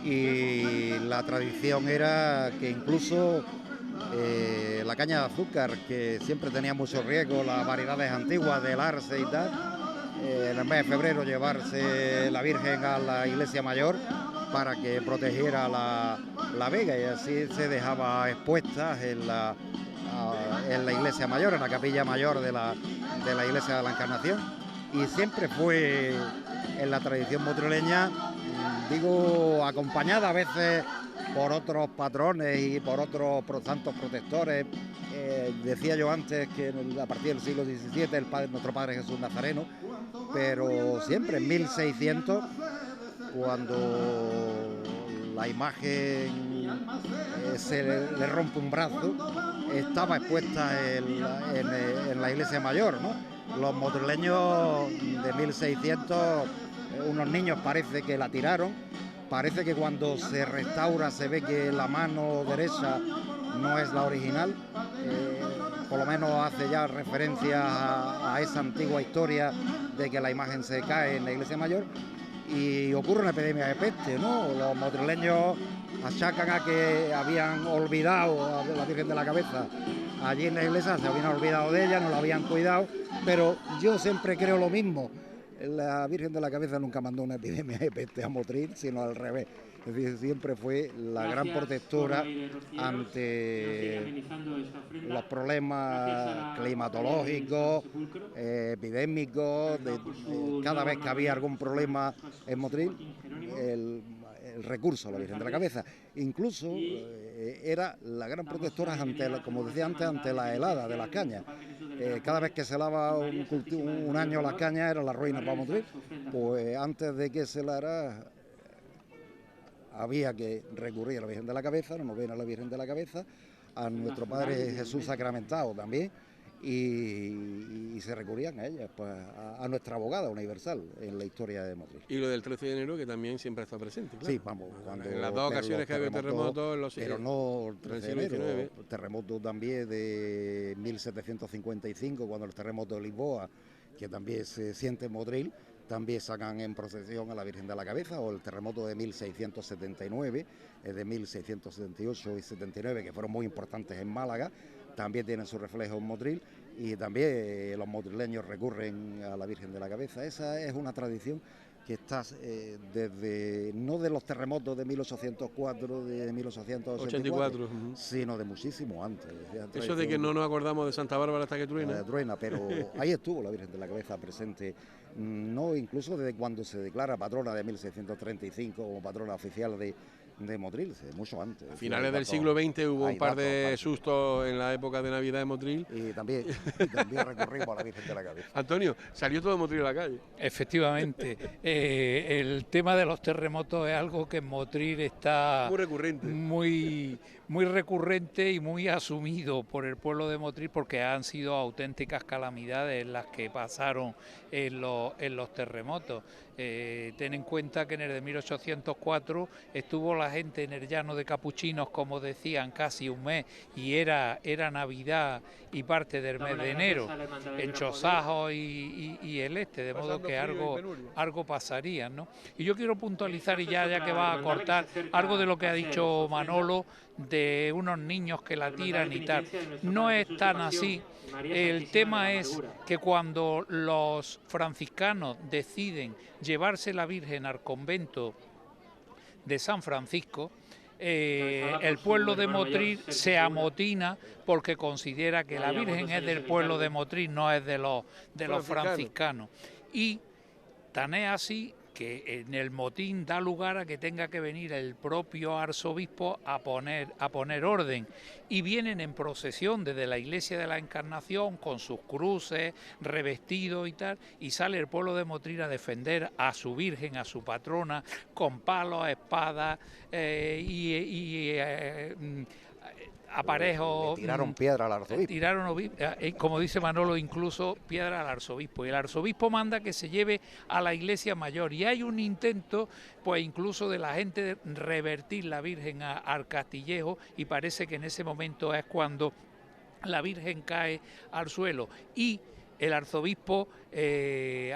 Speaker 3: y la tradición era que incluso la caña de azúcar, que siempre tenía mucho riesgo, las variedades antiguas del arce y tal, en el mes de febrero llevarse la Virgen a la iglesia mayor para que protegiera la vega, y así se dejaba expuestas en la iglesia mayor, en la capilla mayor de la iglesia de la Encarnación, y siempre fue en la tradición motrileña, digo, acompañada a veces por otros patrones y por otros santos protectores. Decía yo antes que a partir del siglo XVII nuestro Padre Jesús Nazareno, pero siempre en 1600, cuando la imagen se le rompe un brazo, estaba expuesta en la iglesia mayor, ¿no? Los motrileños de 1600
Speaker 8: unos niños parece que la tiraron. Parece que cuando se restaura se ve que la mano derecha no es la original, por lo menos hace ya referencia a esa antigua historia de que la imagen se cae en la iglesia mayor y ocurre una epidemia de peste, ¿no? Los motrileños achacan a que habían olvidado a la Virgen de la Cabeza allí en la iglesia, se habían olvidado de ella, no la habían cuidado, pero yo siempre creo lo mismo. La Virgen de la Cabeza nunca mandó una epidemia de peste a Motril, sino al revés. Es decir, siempre fue la gran protectora ante los problemas climatológicos, epidémicos. Cada vez que había algún problema en Motril, el recurso a la Virgen de la Cabeza. Incluso era la gran protectora, como decía antes, ante la helada de las cañas. Cada vez que se lava un año las cañas era la ruina para Motril, pues antes de que se helara había que recurrir a la Virgen de la Cabeza, nos ven a la Virgen de la Cabeza, a nuestro Padre Jesús sacramentado también, y se recurrían a ella, pues a nuestra abogada universal en la historia de Motril.
Speaker 1: Y lo del 13 de enero, que también siempre está presente, claro.
Speaker 8: Sí, vamos, cuando
Speaker 1: en las dos ocasiones que ha habido terremotos,
Speaker 8: pero no el 13 de enero, el terremoto también de 1755, cuando el terremoto de Lisboa, que también se siente en Motril, también sacan en procesión a la Virgen de la Cabeza, o el terremoto de 1679, de 1678 y 79, que fueron muy importantes en Málaga, también tienen su reflejo en Motril, y también los motrileños recurren a la Virgen de la Cabeza. Esa es una tradición que está desde, no de los terremotos de 1804, de 1884, sino de muchísimo antes.
Speaker 1: Eso de que no nos acordamos de Santa Bárbara hasta que truena.
Speaker 8: Truena, pero ahí estuvo la Virgen de la Cabeza presente, no incluso desde cuando se declara patrona de 1635 como patrona oficial de Motril, mucho antes.
Speaker 1: A finales del siglo XX hubo un par de sustos en la época de Navidad de Motril.
Speaker 8: Y también recurrimos a la Virgen de la Cabeza.
Speaker 1: Antonio, salió todo Motril a la calle.
Speaker 2: Efectivamente. El tema de los terremotos es algo que en Motril está
Speaker 1: muy recurrente.
Speaker 2: Muy recurrente y muy asumido por el pueblo de Motril, porque han sido auténticas calamidades las que pasaron en los terremotos. Ten en cuenta que en el de 1804 estuvo la gente en el llano de Capuchinos, como decían, casi un mes, y era Navidad y parte del mes de enero, en Chosajo y el este, de modo que algo pasaría, ¿no? Y yo quiero puntualizar, y ya que va a cortar, algo de lo que ha dicho Manolo, de unos niños que la tiran y tal. No es tan así. El tema es que cuando los franciscanos deciden llevarse la Virgen al convento de San Francisco, el pueblo de Motril se amotina porque considera que la Virgen es del pueblo de Motril, no es de los franciscanos. Y tan es así que en el motín da lugar a que tenga que venir el propio arzobispo a poner orden, y vienen en procesión desde la iglesia de la Encarnación con sus cruces, revestidos y tal, y sale el pueblo de Motril a defender a su Virgen, a su patrona, con palos, espadas aparejos.
Speaker 8: Le tiraron piedra al arzobispo.
Speaker 2: Como dice Manolo, incluso piedra al arzobispo. Y el arzobispo manda que se lleve a la iglesia mayor. Y hay un intento, pues incluso de la gente, de revertir la Virgen al Castillejo, y parece que en ese momento es cuando la Virgen cae al suelo. Y el arzobispo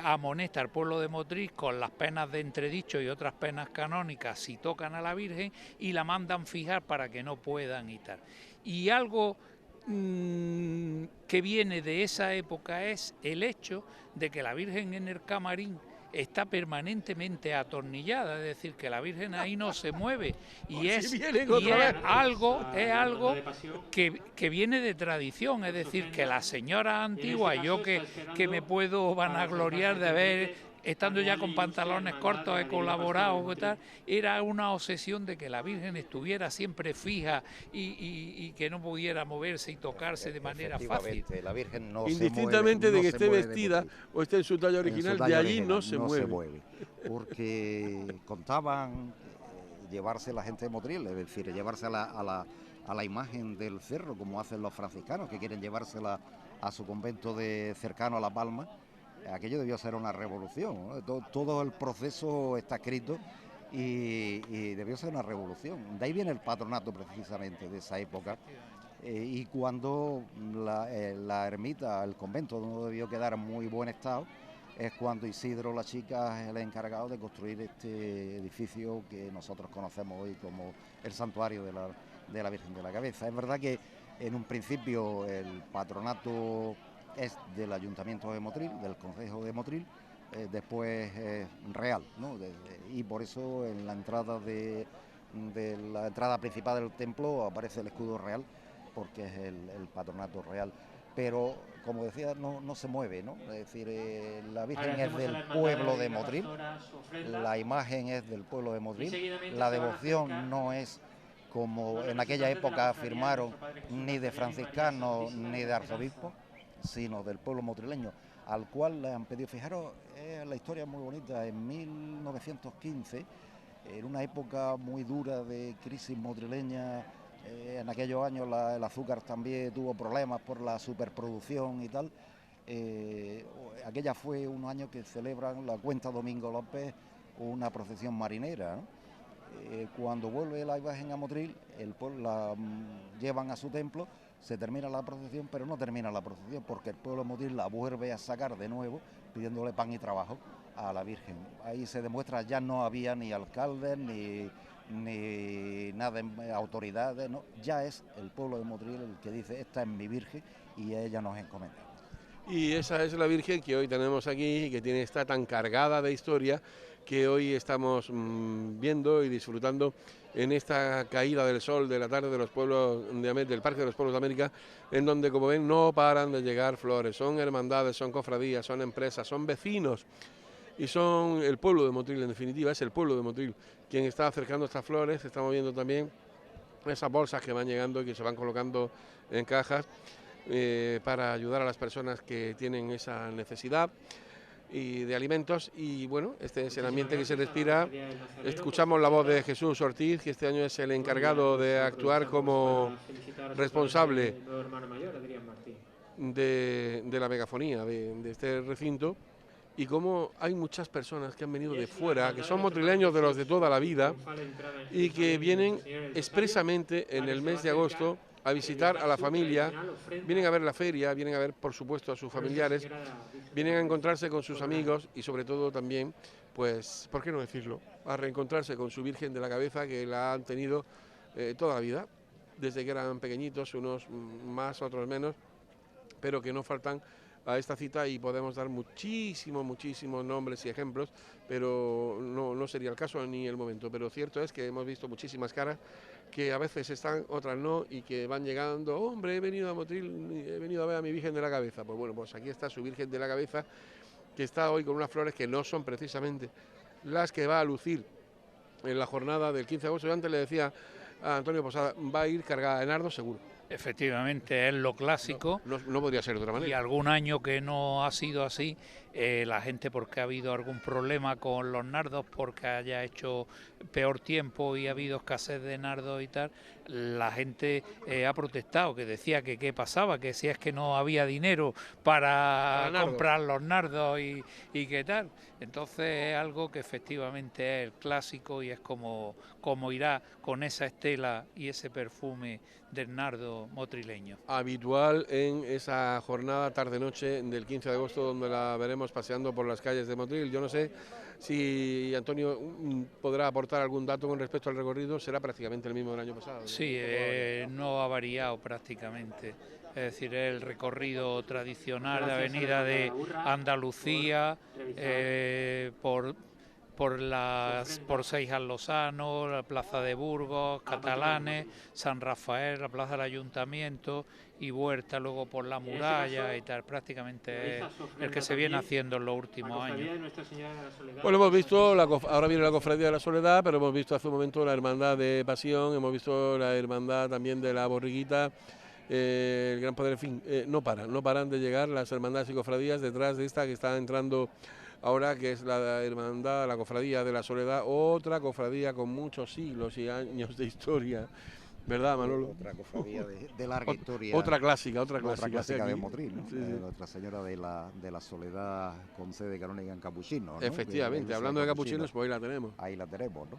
Speaker 2: amonesta al pueblo de Motril con las penas de entredicho y otras penas canónicas si tocan a la Virgen, y la mandan fijar para que no puedan y tal. Y algo que viene de esa época es el hecho de que la Virgen en el camarín está permanentemente atornillada, es decir, que la Virgen ahí no se mueve, y es algo que viene de tradición, es decir, que las señoras antiguas, yo que me puedo vanagloriar de haber, estando ya con pantalones cortos, he colaborado y tal, era una obsesión de que la Virgen estuviera siempre fija y que no pudiera moverse y tocarse de manera fácil.
Speaker 8: La Virgen no
Speaker 1: indistintamente
Speaker 8: se mueve,
Speaker 1: de que esté vestida o esté en su talla original, de allí no se
Speaker 8: mueve. Porque contaban llevarse la gente de Motril, es decir, llevarse a la imagen del cerro, como hacen los franciscanos, que quieren llevársela a su convento cercano a La Palma. aquello debió ser una revolución, ¿no? Todo el proceso está escrito y debió ser una revolución. De ahí viene el patronato precisamente de esa época. Y cuando la ermita, el convento, no debió quedar en muy buen estado, es cuando Isidro la Chica es el encargado de construir este edificio que nosotros conocemos hoy como el santuario de la Virgen de la Cabeza. Es verdad que en un principio el patronato es del Ayuntamiento de Motril, del Concejo de Motril, después es real, ¿no? Y por eso en la entrada de la entrada principal del templo aparece el escudo real, porque es el patronato real. Pero, como decía, no se mueve, ¿no? Es decir, la Virgen es del pueblo de Motril, la imagen es del pueblo de Motril, la devoción no es como en aquella época afirmaron, ni de franciscanos ni de arzobispos, sino del pueblo motrileño, al cual le han pedido. Fijaros, la historia es muy bonita. En 1915, en una época muy dura de crisis motrileña, en aquellos años el azúcar también tuvo problemas por la superproducción y tal. Aquella fue un año que celebran la Cuenta Domingo López una procesión marinera, ¿no? Cuando vuelve la imagen a Motril, la llevan a su templo, se termina la procesión, pero no termina la procesión porque el pueblo de Motril la vuelve a sacar de nuevo pidiéndole pan y trabajo a la Virgen. Ahí se demuestra, ya no había ni alcaldes ni nada, autoridades, ¿no? Ya es el pueblo de Motril el que dice, esta es mi Virgen y a ella nos encomienda.
Speaker 1: Y esa es la Virgen que hoy tenemos aquí y que está tan cargada de historia que hoy estamos viendo y disfrutando en esta caída del sol de la tarde de los pueblos del Parque de los Pueblos de América, en donde, como ven, no paran de llegar flores. Son hermandades, son cofradías, son empresas, son vecinos y son el pueblo de Motril, en definitiva, es el pueblo de Motril quien está acercando estas flores. Estamos viendo también esas bolsas que van llegando y que se van colocando en cajas para ayudar a las personas que tienen esa necesidad y de alimentos. Y bueno, este es el ambiente que se respira. Escuchamos la voz de Jesús Ortiz, que este año es el encargado de actuar como responsable de la megafonía de este recinto, y como hay muchas personas que han venido de fuera, que son motrileños de los de toda la vida y que vienen expresamente en el mes de agosto a visitar a la familia, vienen a ver la feria, vienen a ver, por supuesto, a sus familiares, vienen a encontrarse con sus amigos y sobre todo también, pues, ¿por qué no decirlo?, a reencontrarse con su Virgen de la Cabeza, que la han tenido toda la vida, desde que eran pequeñitos, unos más, otros menos, pero que no faltan a esta cita, y podemos dar muchísimos nombres y ejemplos, pero no sería el caso ni el momento. Pero cierto es que hemos visto muchísimas caras que a veces están, otras no, y que van llegando. Hombre, he venido a Motril, he venido a ver a mi Virgen de la Cabeza. Pues bueno, pues aquí está su Virgen de la Cabeza, que está hoy con unas flores que no son precisamente las que va a lucir en la jornada del 15 de agosto. Yo antes le decía a Antonio Posada, va a ir cargada de nardo seguro.
Speaker 2: Efectivamente, es lo clásico.
Speaker 1: No podría ser de otra manera.
Speaker 2: Y algún año que no ha sido así, la gente, porque ha habido algún problema con los nardos, porque haya hecho peor tiempo y ha habido escasez de nardos y tal, la gente ha protestado, que decía que qué pasaba, que si es que no había dinero para comprar los nardos y qué tal. Entonces es algo que efectivamente es el clásico y es como irá con esa estela y ese perfume del nardo motrileño.
Speaker 1: Habitual en esa jornada tarde-noche del 15 de agosto, donde la veremos paseando por las calles de Motril. Yo no sé si Antonio podrá aportar algún dato con respecto al recorrido. Será prácticamente el mismo del año pasado.
Speaker 2: Sí, no ha variado prácticamente. Es decir, el recorrido tradicional de Avenida de Andalucía, por Seijas Lozano, la Plaza de Burgos, Catalanes, San Rafael, la Plaza del Ayuntamiento y Huerta, luego por la muralla y tal. Prácticamente es el que se viene haciendo en los últimos años.
Speaker 1: Bueno, hemos visto, ahora viene la Cofradía de la Soledad, pero hemos visto hace un momento la Hermandad de Pasión, hemos visto la Hermandad también de la Borriguita, el Gran Poder, en fin, no paran de llegar las hermandades y cofradías detrás de esta que está entrando ahora, que es la hermandad, la Cofradía de la Soledad, otra cofradía con muchos siglos y años de historia ¿Verdad, Manolo?
Speaker 3: Otra cofradía de larga historia.
Speaker 1: Otra clásica
Speaker 3: de Motril, ¿no?
Speaker 1: Sí.
Speaker 3: Nuestra Señora de la Soledad con sede canónica en Capuchinos, ¿no?
Speaker 1: Efectivamente, hablando de capuchinos, pues ahí la tenemos.
Speaker 3: Ahí la tenemos, ¿no?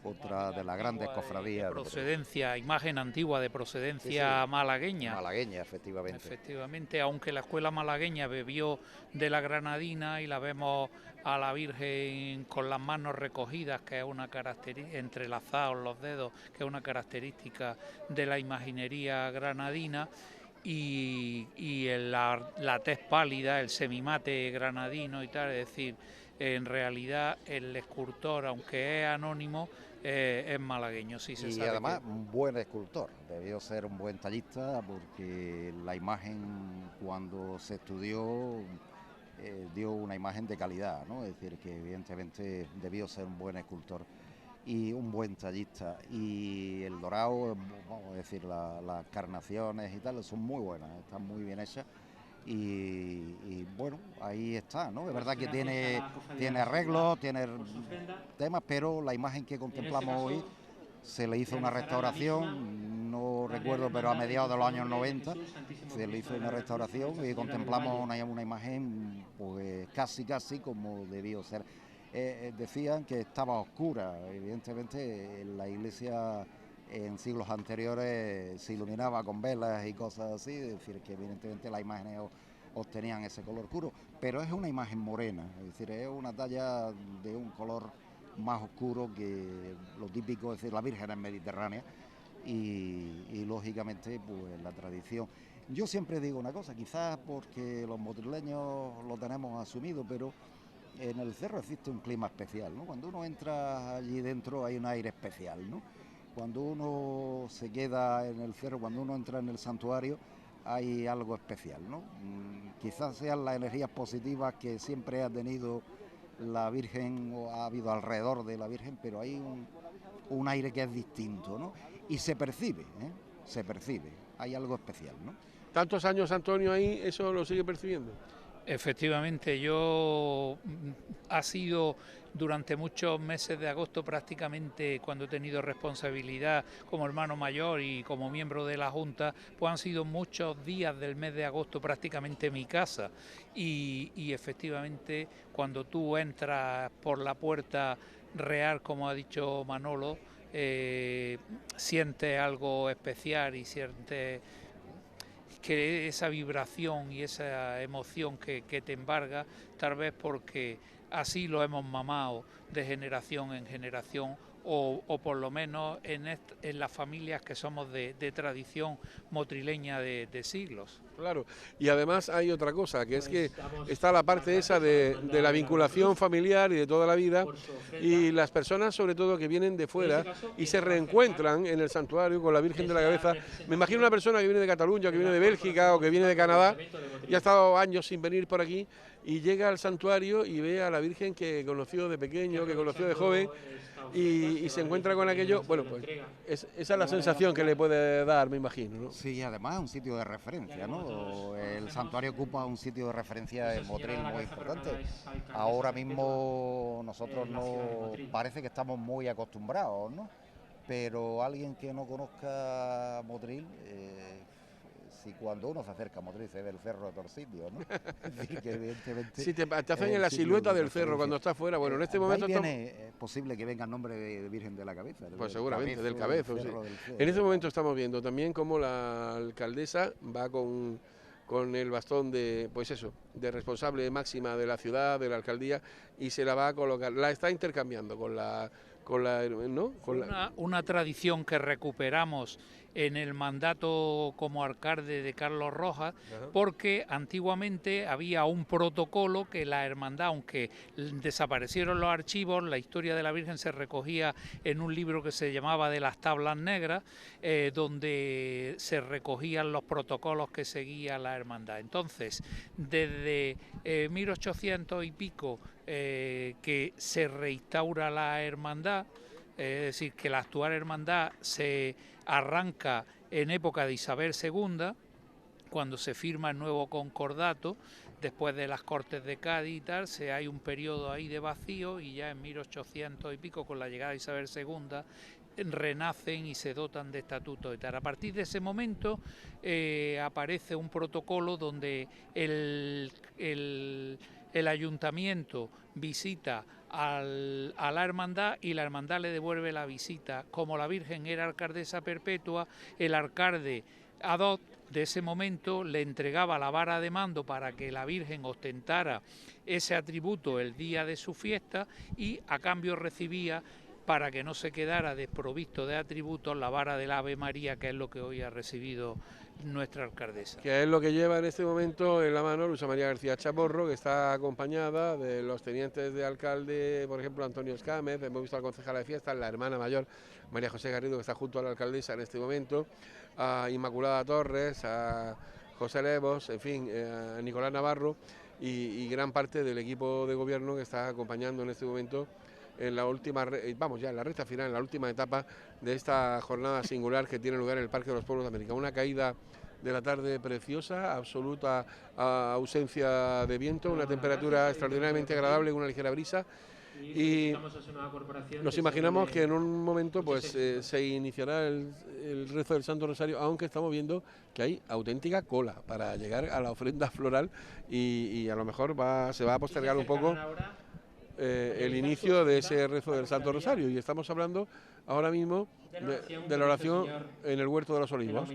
Speaker 3: Otra de las grandes cofradías.
Speaker 2: De procedencia, imagen antigua de procedencia malagueña.
Speaker 3: Malagueña, efectivamente.
Speaker 2: Efectivamente, aunque la escuela malagueña bebió de la granadina y la vemos a la Virgen con las manos recogidas, que es una característica, entrelazados los dedos, que es una característica de la imaginería granadina, y la tez pálida, el semimate granadino y tal, es decir, en realidad el escultor, aunque es anónimo, es malagueño, sí se sabe.
Speaker 3: Y además un buen escultor, debió ser un buen tallista, porque la imagen cuando se estudió dio una imagen de calidad, ¿no? Es decir, que evidentemente debió ser un buen escultor y un buen tallista. Y el dorado, vamos a decir, las carnaciones y tal, son muy buenas, están muy bien hechas. Y bueno, ahí está, ¿no? Es verdad que tiene arreglos, tiene temas, pero la imagen que contemplamos hoy se le hizo una restauración, no recuerdo, pero a mediados de los años 90 se le hizo una restauración y contemplamos una imagen pues casi como debió ser. Decían que estaba oscura, evidentemente la iglesia en siglos anteriores se iluminaba con velas y cosas así, es decir, que evidentemente las imágenes obtenían ese color oscuro, pero es una imagen morena, es decir, es una talla de un color más oscuro que lo típico, es decir, la Virgen es mediterránea y lógicamente pues la tradición. Yo siempre digo una cosa, quizás porque los motrileños lo tenemos asumido, pero en el cerro existe un clima especial, ¿no? Cuando uno entra allí dentro hay un aire especial, ¿no? Cuando uno se queda en el cerro, cuando uno entra en el santuario, hay algo especial, ¿no? Quizás sean las energías positivas que siempre ha tenido la Virgen o ha habido alrededor de la Virgen, pero hay un aire que es distinto, ¿no? Y se percibe, hay algo especial, ¿no?
Speaker 1: Tantos años, Antonio, ahí, ¿eso lo sigue percibiendo?
Speaker 2: Efectivamente, ha sido durante muchos meses de agosto, prácticamente cuando he tenido responsabilidad como hermano mayor y como miembro de la Junta, pues han sido muchos días del mes de agosto prácticamente mi casa y efectivamente cuando tú entras por la puerta real, como ha dicho Manolo, sientes algo especial y sientes que esa vibración y esa emoción que te embarga, tal vez porque así lo hemos mamado de generación en generación, o por lo menos en las familias que somos de tradición motrileña de siglos.
Speaker 1: Claro, y además hay otra cosa, que es que está la parte esa de la vinculación familiar y de toda la vida, y las personas sobre todo que vienen de fuera y se reencuentran en el santuario con la Virgen de la Cabeza. Me imagino una persona que viene de Cataluña, que viene de Bélgica o que viene de Canadá y ha estado años sin venir por aquí y llega al santuario y ve a la Virgen que conoció de pequeño, que conoció de joven y se encuentra con aquello. Bueno, pues esa es la sensación que le puede dar, me imagino, ¿no?
Speaker 3: Sí, además es un sitio de referencia, ¿no? El santuario ocupa un sitio de referencia en Motril muy importante. Ahora mismo nosotros no parece que estamos muy acostumbrados, ¿no? Pero alguien que no conozca Motril, si cuando uno se acerca a Motril se ve el cerro de todos sitios, ¿no? Es decir, que evidentemente
Speaker 1: si te hacen en la silueta del cerro cuando estás fuera, bueno, en este momento
Speaker 3: es posible que venga el nombre de Virgen de la Cabeza.
Speaker 1: Pues seguramente, del Cabezo, sí. En este momento estamos viendo también cómo la alcaldesa va con el bastón de, pues eso, de responsable máxima de la ciudad, de la alcaldía, y se la va a colocar, la está intercambiando con la ¿no?
Speaker 2: Una tradición que recuperamos en el mandato como alcalde de Carlos Rojas, porque antiguamente había un protocolo que la hermandad, aunque desaparecieron los archivos, la historia de la Virgen se recogía en un libro que se llamaba de las tablas negras, donde se recogían los protocolos que seguía la hermandad. Entonces, desde 1800 y pico, que se reinstaura la hermandad, es decir, que la actual hermandad se arranca en época de Isabel II, cuando se firma el nuevo concordato, después de las Cortes de Cádiz y tal, hay un periodo ahí de vacío y ya en 1800 y pico, con la llegada de Isabel II, renacen y se dotan de estatutos y tal. A partir de ese momento aparece un protocolo donde el ayuntamiento visita a la hermandad y la hermandad le devuelve la visita. Como la Virgen era alcaldesa perpetua, el alcalde ad hoc de ese momento le entregaba la vara de mando para que la Virgen ostentara ese atributo el día de su fiesta y a cambio recibía, para que no se quedara desprovisto de atributos, la vara del Ave María, que es lo que hoy ha recibido nuestra alcaldesa.
Speaker 1: Que es lo que lleva en este momento en la mano Luisa María García Chamorro, que está acompañada de los tenientes de alcalde, por ejemplo Antonio Escámez, hemos visto a la concejala de fiestas, la hermana mayor María José Garrido, que está junto a la alcaldesa en este momento, a Inmaculada Torres, a José Levos, en fin, a Nicolás Navarro y gran parte del equipo de gobierno que está acompañando en este momento en la última, ya en la recta final, en la última etapa de esta jornada singular que tiene lugar en el Parque de los Pueblos de América. Una caída de la tarde preciosa, absoluta ausencia de viento, una temperatura extraordinariamente agradable, una ligera brisa. Y nos imaginamos que en un momento pues se iniciará el rezo del Santo Rosario, aunque estamos viendo que hay auténtica cola para llegar a la ofrenda floral y a lo mejor se va a postergar un poco el inicio de ese rezo del Santo Rosario, y estamos hablando ahora mismo de la oración en el Huerto de los Olivos.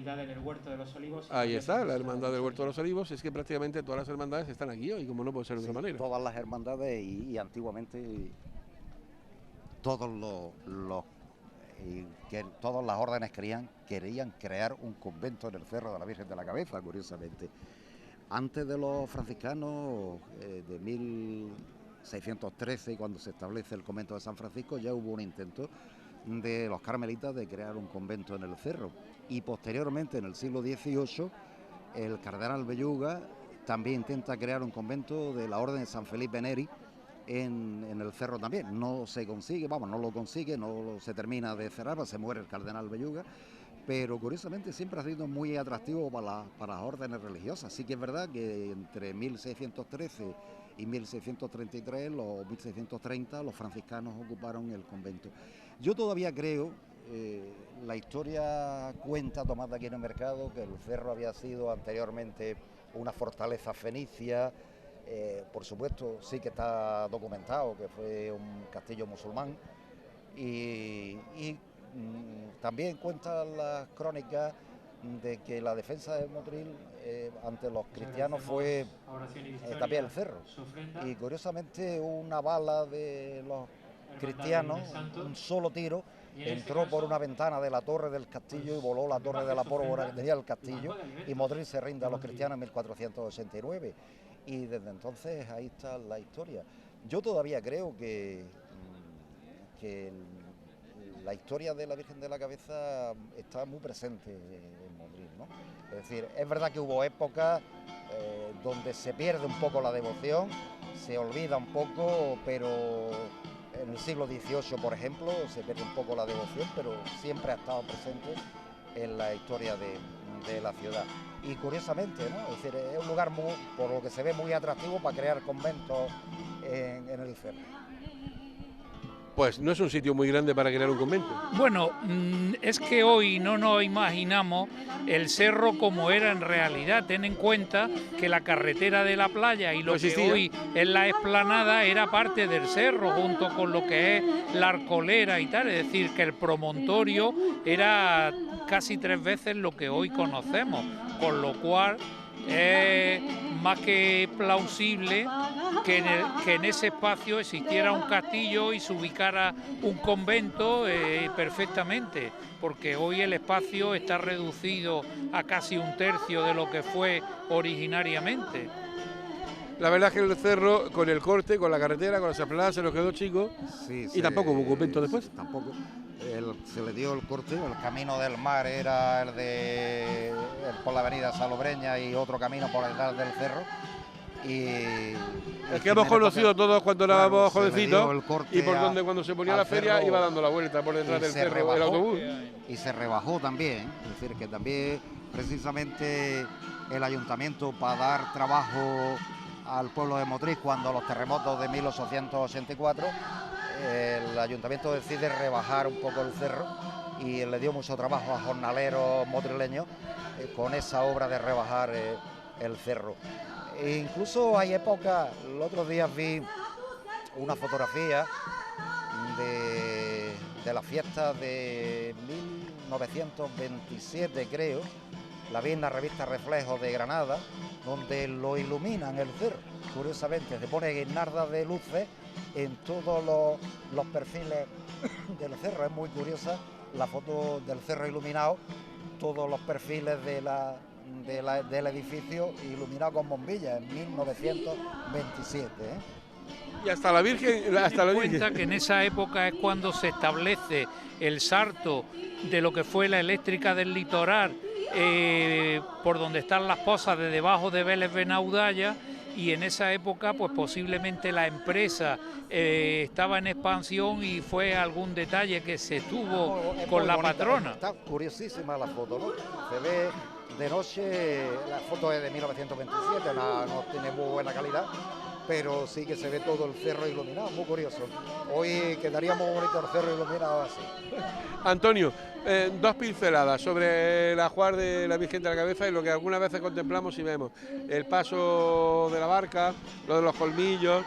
Speaker 1: Ahí está, la hermandad del Huerto de los Olivos. Es que prácticamente todas las hermandades están aquí hoy, como no puede ser de otra manera.
Speaker 8: Todas las hermandades y antiguamente todas las órdenes querían crear un convento en el Cerro de la Virgen de la Cabeza, curiosamente. Antes de los franciscanos, de 1613, cuando se establece el convento de San Francisco, ya hubo un intento de los carmelitas de crear un convento en el cerro, y posteriormente en el siglo XVIII el cardenal Belluga también intenta crear un convento de la orden de San Felipe Neri en el cerro también. No se consigue, no lo consigue, no se termina de cerrar, se muere el cardenal Belluga, pero curiosamente siempre ha sido muy atractivo para las órdenes religiosas. Sí que es verdad que entre 1613 y 1633, los 1630, los franciscanos ocuparon el convento. Yo todavía creo, la historia cuenta, Tomás de Aquino Mercado, que el cerro había sido anteriormente una fortaleza fenicia. Por supuesto, sí que está documentado que fue un castillo musulmán, y también cuentan las crónicas de que la defensa de Motril ante los cristianos fue también el cerro, y curiosamente una bala de los cristianos, un solo tiro, entró por una ventana de la torre del castillo y voló la torre de la pólvora que tenía el castillo, y Motril se rinde a los cristianos en 1489, y desde entonces ahí está la historia. Yo todavía creo que la historia de la Virgen de la Cabeza está muy presente en Motril, ¿no? Es decir, es verdad que hubo épocas donde se pierde un poco la devoción, se olvida un poco, pero en el siglo XVIII, por ejemplo, se pierde un poco la devoción, pero siempre ha estado presente en la historia de la ciudad. Y curiosamente, ¿no? Es decir, es un lugar por lo que se ve muy atractivo para crear conventos en el cerro.
Speaker 1: Pues no es un sitio muy grande para crear un convento.
Speaker 2: Bueno, es que hoy no nos imaginamos el cerro como era en realidad. Ten en cuenta que la carretera de la playa y lo que hoy es la explanada era parte del cerro, junto con lo que es la Arcolera y tal. Es decir, que el promontorio era casi 3 veces lo que hoy conocemos, con lo cual es más que plausible que en ese espacio existiera un castillo y se ubicara un convento perfectamente, porque hoy el espacio está reducido a casi 1/3 de lo que fue originariamente.
Speaker 1: La verdad es que el cerro, con el corte, con la carretera, con las esplanadas, se nos quedó chico, y tampoco hubo convento después.
Speaker 8: Tampoco. Se le dio el corte, el camino del mar era por la avenida Salobreña y otro camino por detrás del cerro.
Speaker 1: Es que hemos conocido todos cuando éramos jovencitos, y por donde cuando se ponía la feria iba dando la vuelta por detrás del cerro el autobús.
Speaker 8: Y se rebajó también, es decir, que también precisamente el ayuntamiento, para dar trabajo al pueblo de Motril cuando los terremotos de 1884, el ayuntamiento decide rebajar un poco el cerro y le dio mucho trabajo a jornaleros motrileños con esa obra de rebajar el cerro. E incluso hay épocas, el otro día vi una fotografía de la fiesta de 1927, creo, la vi en la revista Reflejos de Granada, donde lo iluminan el cerro. Curiosamente, se pone guirnaldas de luces en todos los perfiles del cerro. Es muy curiosa la foto del cerro iluminado, todos los perfiles del edificio iluminado con bombillas en 1927.
Speaker 1: Y hasta la Virgen, hasta la Virgen.
Speaker 2: Cuenta que en esa época es cuando se establece el sarto de lo que fue la eléctrica del litoral, por donde están las pozas de debajo de Vélez Benaudalla, y en esa época pues posiblemente la empresa estaba en expansión y fue algún detalle que se tuvo con la patrona.
Speaker 8: Está curiosísima la foto, ¿no? Se ve de noche, la foto es de 1927, no tiene muy buena calidad, pero sí que se ve todo el cerro iluminado, muy curioso. Hoy quedaría muy bonito el cerro iluminado así.
Speaker 1: Antonio, dos pinceladas sobre el ajuar de la Virgen de la Cabeza y lo que algunas veces contemplamos y vemos. El paso de la barca, lo de los colmillos,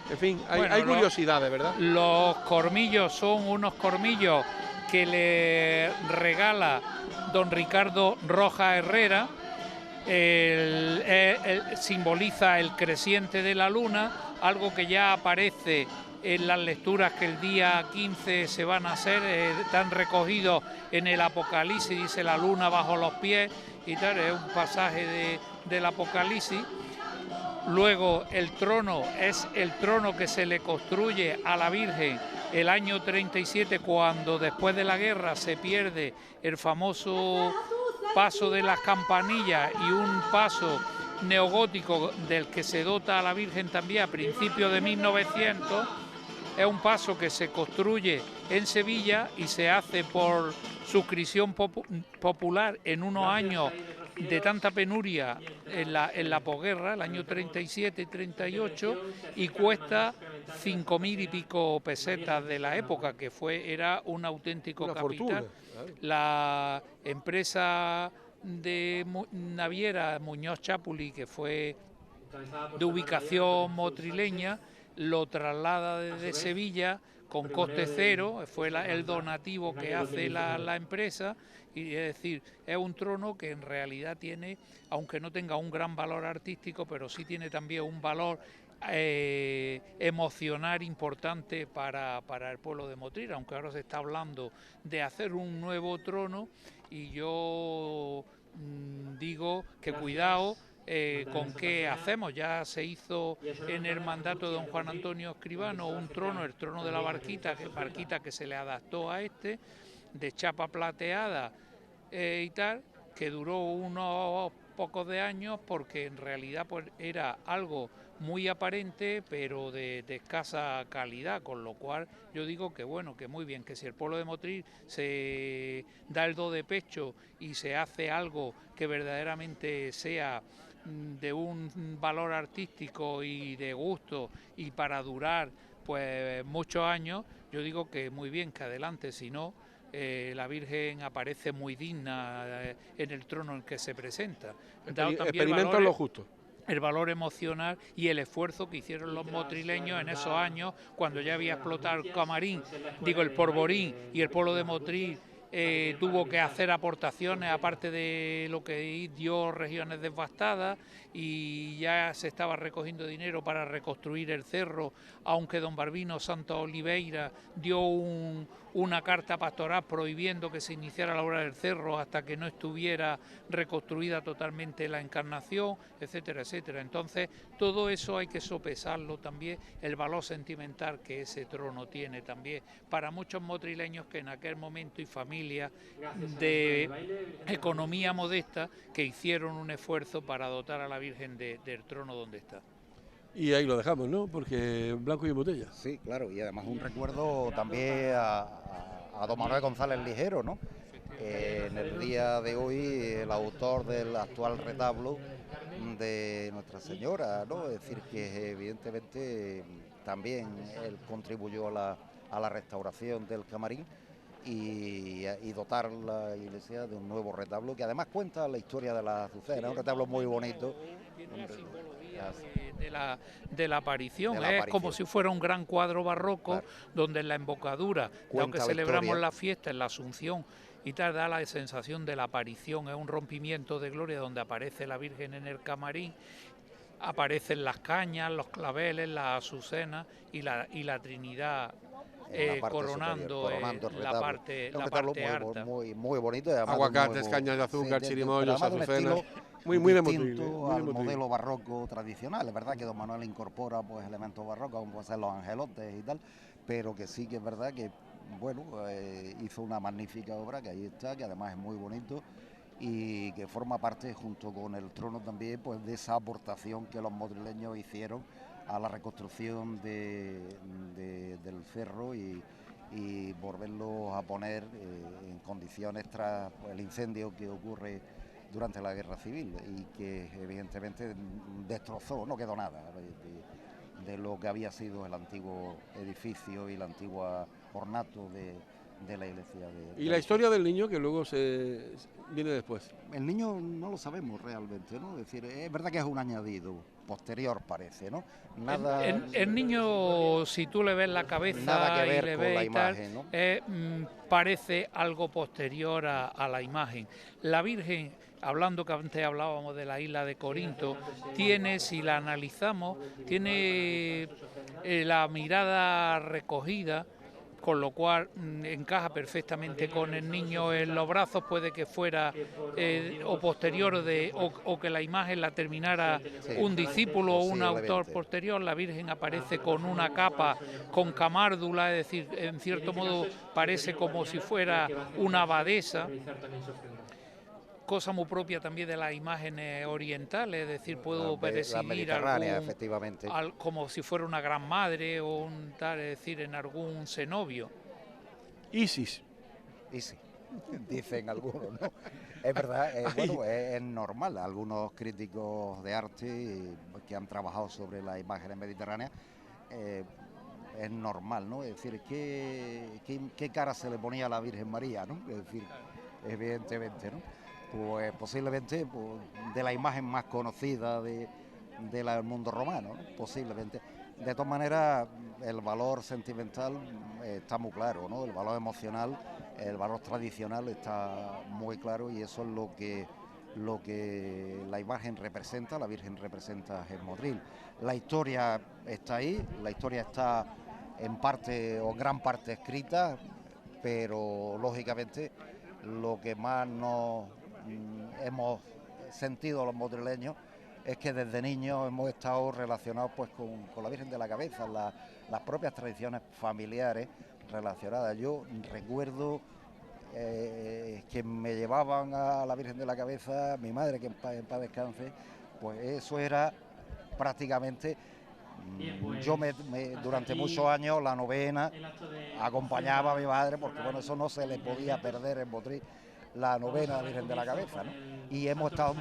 Speaker 1: en fin, hay curiosidades, ¿verdad?
Speaker 2: Los cormillos son unos cormillos que le regala don Ricardo Rojas Herrera. Simboliza el creciente de la luna, algo que ya aparece en las lecturas que el día 15 se van a hacer, están recogidos en el Apocalipsis, dice la luna bajo los pies y tal, es un pasaje del Apocalipsis. Luego el trono es el trono que se le construye a la Virgen el año 37, cuando después de la guerra se pierde el famoso paso de las campanillas y un paso neogótico del que se dota a la Virgen también a principios de 1900. Es un paso que se construye en Sevilla y se hace por suscripción popular en unos años de tanta penuria en la posguerra, el año 37 y 38, y cuesta 5.000 y pico pesetas de la época, que era un auténtico capital. La empresa de naviera Muñoz Chapuli, que fue de ubicación motrileña, lo traslada desde Sevilla con coste cero, fue el donativo que hace la empresa, y es decir, es un trono que en realidad tiene, aunque no tenga un gran valor artístico, pero sí tiene también un valor emocional importante para el pueblo de Motril, aunque ahora se está hablando de hacer un nuevo trono, y yo digo que cuidado con qué hacemos. Ya se hizo en el mandato de don Juan Antonio Escribano un trono, el trono de la barquita que se le adaptó a este, de chapa plateada y tal, que duró unos pocos de años, porque en realidad pues era algo muy aparente pero de escasa calidad, con lo cual yo digo que bueno, que muy bien, que si el pueblo de Motril se da el do de pecho y se hace algo que verdaderamente sea de un valor artístico y de gusto y para durar pues muchos años, yo digo que muy bien, que adelante. Si no, la Virgen aparece muy digna en el trono en el que se presenta.
Speaker 1: Experimento lo justo.
Speaker 2: El valor emocional y el esfuerzo que hicieron los motrileños en esos años, cuando ya había explotado el polvorín, y el pueblo de Motril tuvo que hacer aportaciones, aparte de lo que dio regiones devastadas, y ya se estaba recogiendo dinero para reconstruir el cerro, aunque don Barbino Santos Oliveira dio una carta pastoral prohibiendo que se iniciara la obra del cerro hasta que no estuviera reconstruida totalmente la Encarnación, etcétera, etcétera. Entonces, todo eso hay que sopesarlo también, el valor sentimental que ese trono tiene también para muchos motrileños que en aquel momento, y familias de economía modesta, que hicieron un esfuerzo para dotar a la Virgen del trono donde está.
Speaker 1: Y ahí lo dejamos, ¿no? Porque blanco y en botella.
Speaker 8: Sí, claro, y además un recuerdo también a don Manuel González Ligero, ¿no? En el día de hoy, el autor del actual retablo de Nuestra Señora, ¿no? Es decir, que evidentemente también él contribuyó a
Speaker 3: a la restauración del camarín y dotar la iglesia de un nuevo retablo que además cuenta la historia de la Azucena, un retablo muy bonito.
Speaker 2: Tiene la simbología de la aparición, es como si fuera un gran cuadro barroco, claro, donde en la embocadura, aunque celebramos la fiesta en la Asunción y tal, da la sensación de la aparición, es un rompimiento de gloria donde aparece la Virgen en el camarín, aparecen las cañas, los claveles, las azucenas y la Trinidad coronando la parte alta.
Speaker 3: Muy bonito.
Speaker 1: Aguacates, cañas de azúcar, chirimoyos, azucenas. Muy de Motril,
Speaker 3: al modelo barroco tradicional. Es verdad que don Manuel incorpora pues elementos barrocos, como pueden ser los angelotes y tal, pero que sí que es verdad que hizo una magnífica obra, que ahí está, que además es muy bonito y que forma parte, junto con el trono también, pues de esa aportación que los motrileños hicieron a la reconstrucción del cerro y volverlo a poner en condiciones tras el incendio que ocurre durante la Guerra Civil y que evidentemente destrozó, no quedó nada de lo que había sido el antiguo edificio y el antiguo ornato de la iglesia.
Speaker 1: ¿Y la historia del niño que luego viene después?
Speaker 3: El niño no lo sabemos realmente, ¿no? Es decir, es verdad que es un añadido posterior, parece, ¿no? Nada.
Speaker 2: El niño, si tú le ves la cabeza
Speaker 3: nada que ver
Speaker 2: y le
Speaker 3: con
Speaker 2: ves
Speaker 3: la
Speaker 2: y
Speaker 3: imagen,
Speaker 2: tal, ¿no? Parece algo posterior a la imagen. La Virgen, hablando que antes hablábamos de la isla de Corinto, tiene, si la analizamos, tiene la mirada recogida, con lo cual encaja perfectamente con el niño en los brazos, puede que fuera o posterior o que la imagen la terminara un discípulo o un autor posterior. La Virgen aparece con una capa con camárdula, es decir, en cierto modo parece como si fuera una abadesa, cosa muy propia también de las imágenes orientales, es decir, puedo percibir
Speaker 3: efectivamente,
Speaker 2: como si fuera una gran madre o un tal, es decir, en algún cenobio.
Speaker 1: Isis,
Speaker 3: dicen algunos, ¿no? Es verdad, es normal. Algunos críticos de arte que han trabajado sobre las imágenes mediterráneas, es normal, ¿no? Es decir, ¿qué cara se le ponía a la Virgen María, ¿no? Es decir, evidentemente, ¿no? Pues posiblemente de la imagen más conocida del mundo romano, ¿no? Posiblemente. De todas maneras, el valor sentimental está muy claro, ¿no? El valor emocional, el valor tradicional está muy claro y eso es lo que la imagen representa, la Virgen representa en Motril. La historia está ahí, la historia está en parte o gran parte escrita, pero lógicamente lo que más nos hemos sentido los motrileños es que desde niños hemos estado relacionados pues con la Virgen de la Cabeza, las propias tradiciones familiares relacionadas. Yo recuerdo que me llevaban a la Virgen de la Cabeza, mi madre, que en paz descanse, pues eso era prácticamente, yo durante muchos años la novena acompañaba a mi madre, porque bueno, eso no se le podía perder en Motril, la novena de la Virgen de la Cabeza, ¿no? Y hemos estado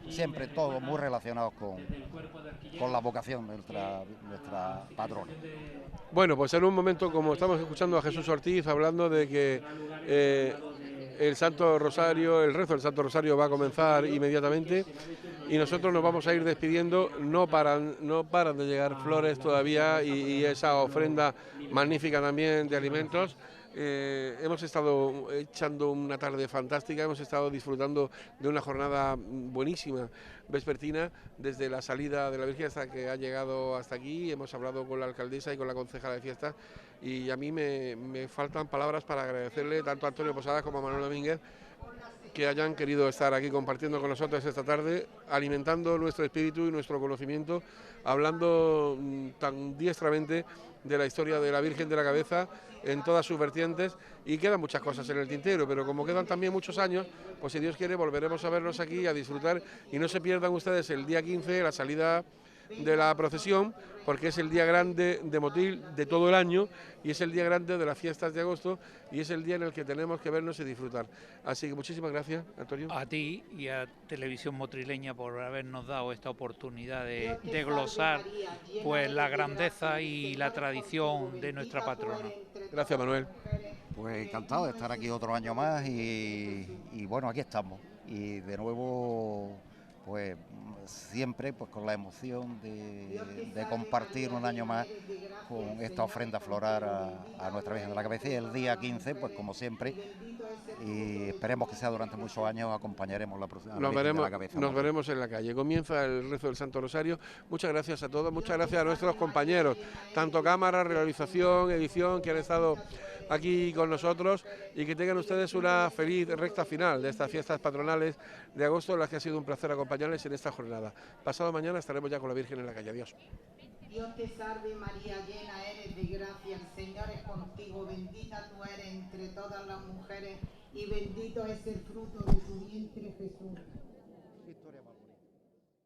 Speaker 3: siempre todos muy relacionados con la vocación de nuestra patrona.
Speaker 1: Bueno, pues en un momento, como estamos escuchando a Jesús Ortiz hablando de que el Santo Rosario, el rezo del Santo Rosario va a comenzar inmediatamente y nosotros nos vamos a ir despidiendo, no paran de llegar flores todavía y esa ofrenda magnífica también de alimentos. Hemos estado echando una tarde fantástica, hemos estado disfrutando de una jornada buenísima vespertina, desde la salida de la Virgen hasta que ha llegado hasta aquí. Hemos hablado con la alcaldesa y con la concejala de fiestas y a mí me faltan palabras para agradecerle tanto a Antonio Posadas como a Manuel Domínguez que hayan querido estar aquí compartiendo con nosotros esta tarde, alimentando nuestro espíritu y nuestro conocimiento, hablando tan diestramente de la historia de la Virgen de la Cabeza en todas sus vertientes, y quedan muchas cosas en el tintero, pero como quedan también muchos años, pues si Dios quiere volveremos a vernos aquí, a disfrutar, y no se pierdan ustedes el día 15, la salida de la procesión, porque es el día grande de Motril de todo el año y es el día grande de las fiestas de agosto y es el día en el que tenemos que vernos y disfrutar. Así que muchísimas gracias, Antonio.
Speaker 2: A ti y a Televisión Motrileña por habernos dado esta oportunidad de glosar pues la grandeza y la tradición de nuestra patrona.
Speaker 1: Gracias, Manuel.
Speaker 3: Pues encantado de estar aquí otro año más y bueno, aquí estamos. Y de nuevo, pues siempre pues con la emoción de compartir un año más con esta ofrenda floral a nuestra Virgen de la Cabeza. Y el día 15, pues como siempre, y esperemos que sea durante muchos años, acompañaremos a la Virgen de la Cabeza.
Speaker 1: Nos veremos en la calle. Comienza el rezo del Santo Rosario. Muchas gracias a todos, muchas gracias a nuestros compañeros, tanto cámara, realización, edición, que han estado aquí con nosotros, y que tengan ustedes una feliz recta final de estas fiestas patronales de agosto, en las que ha sido un placer acompañarles en esta jornada. Pasado mañana estaremos ya con la Virgen en la calle. Adiós.
Speaker 9: Dios te salve María, llena eres de gracia, el Señor es contigo, bendita tú eres entre todas las mujeres y bendito es el fruto de tu vientre, Jesús.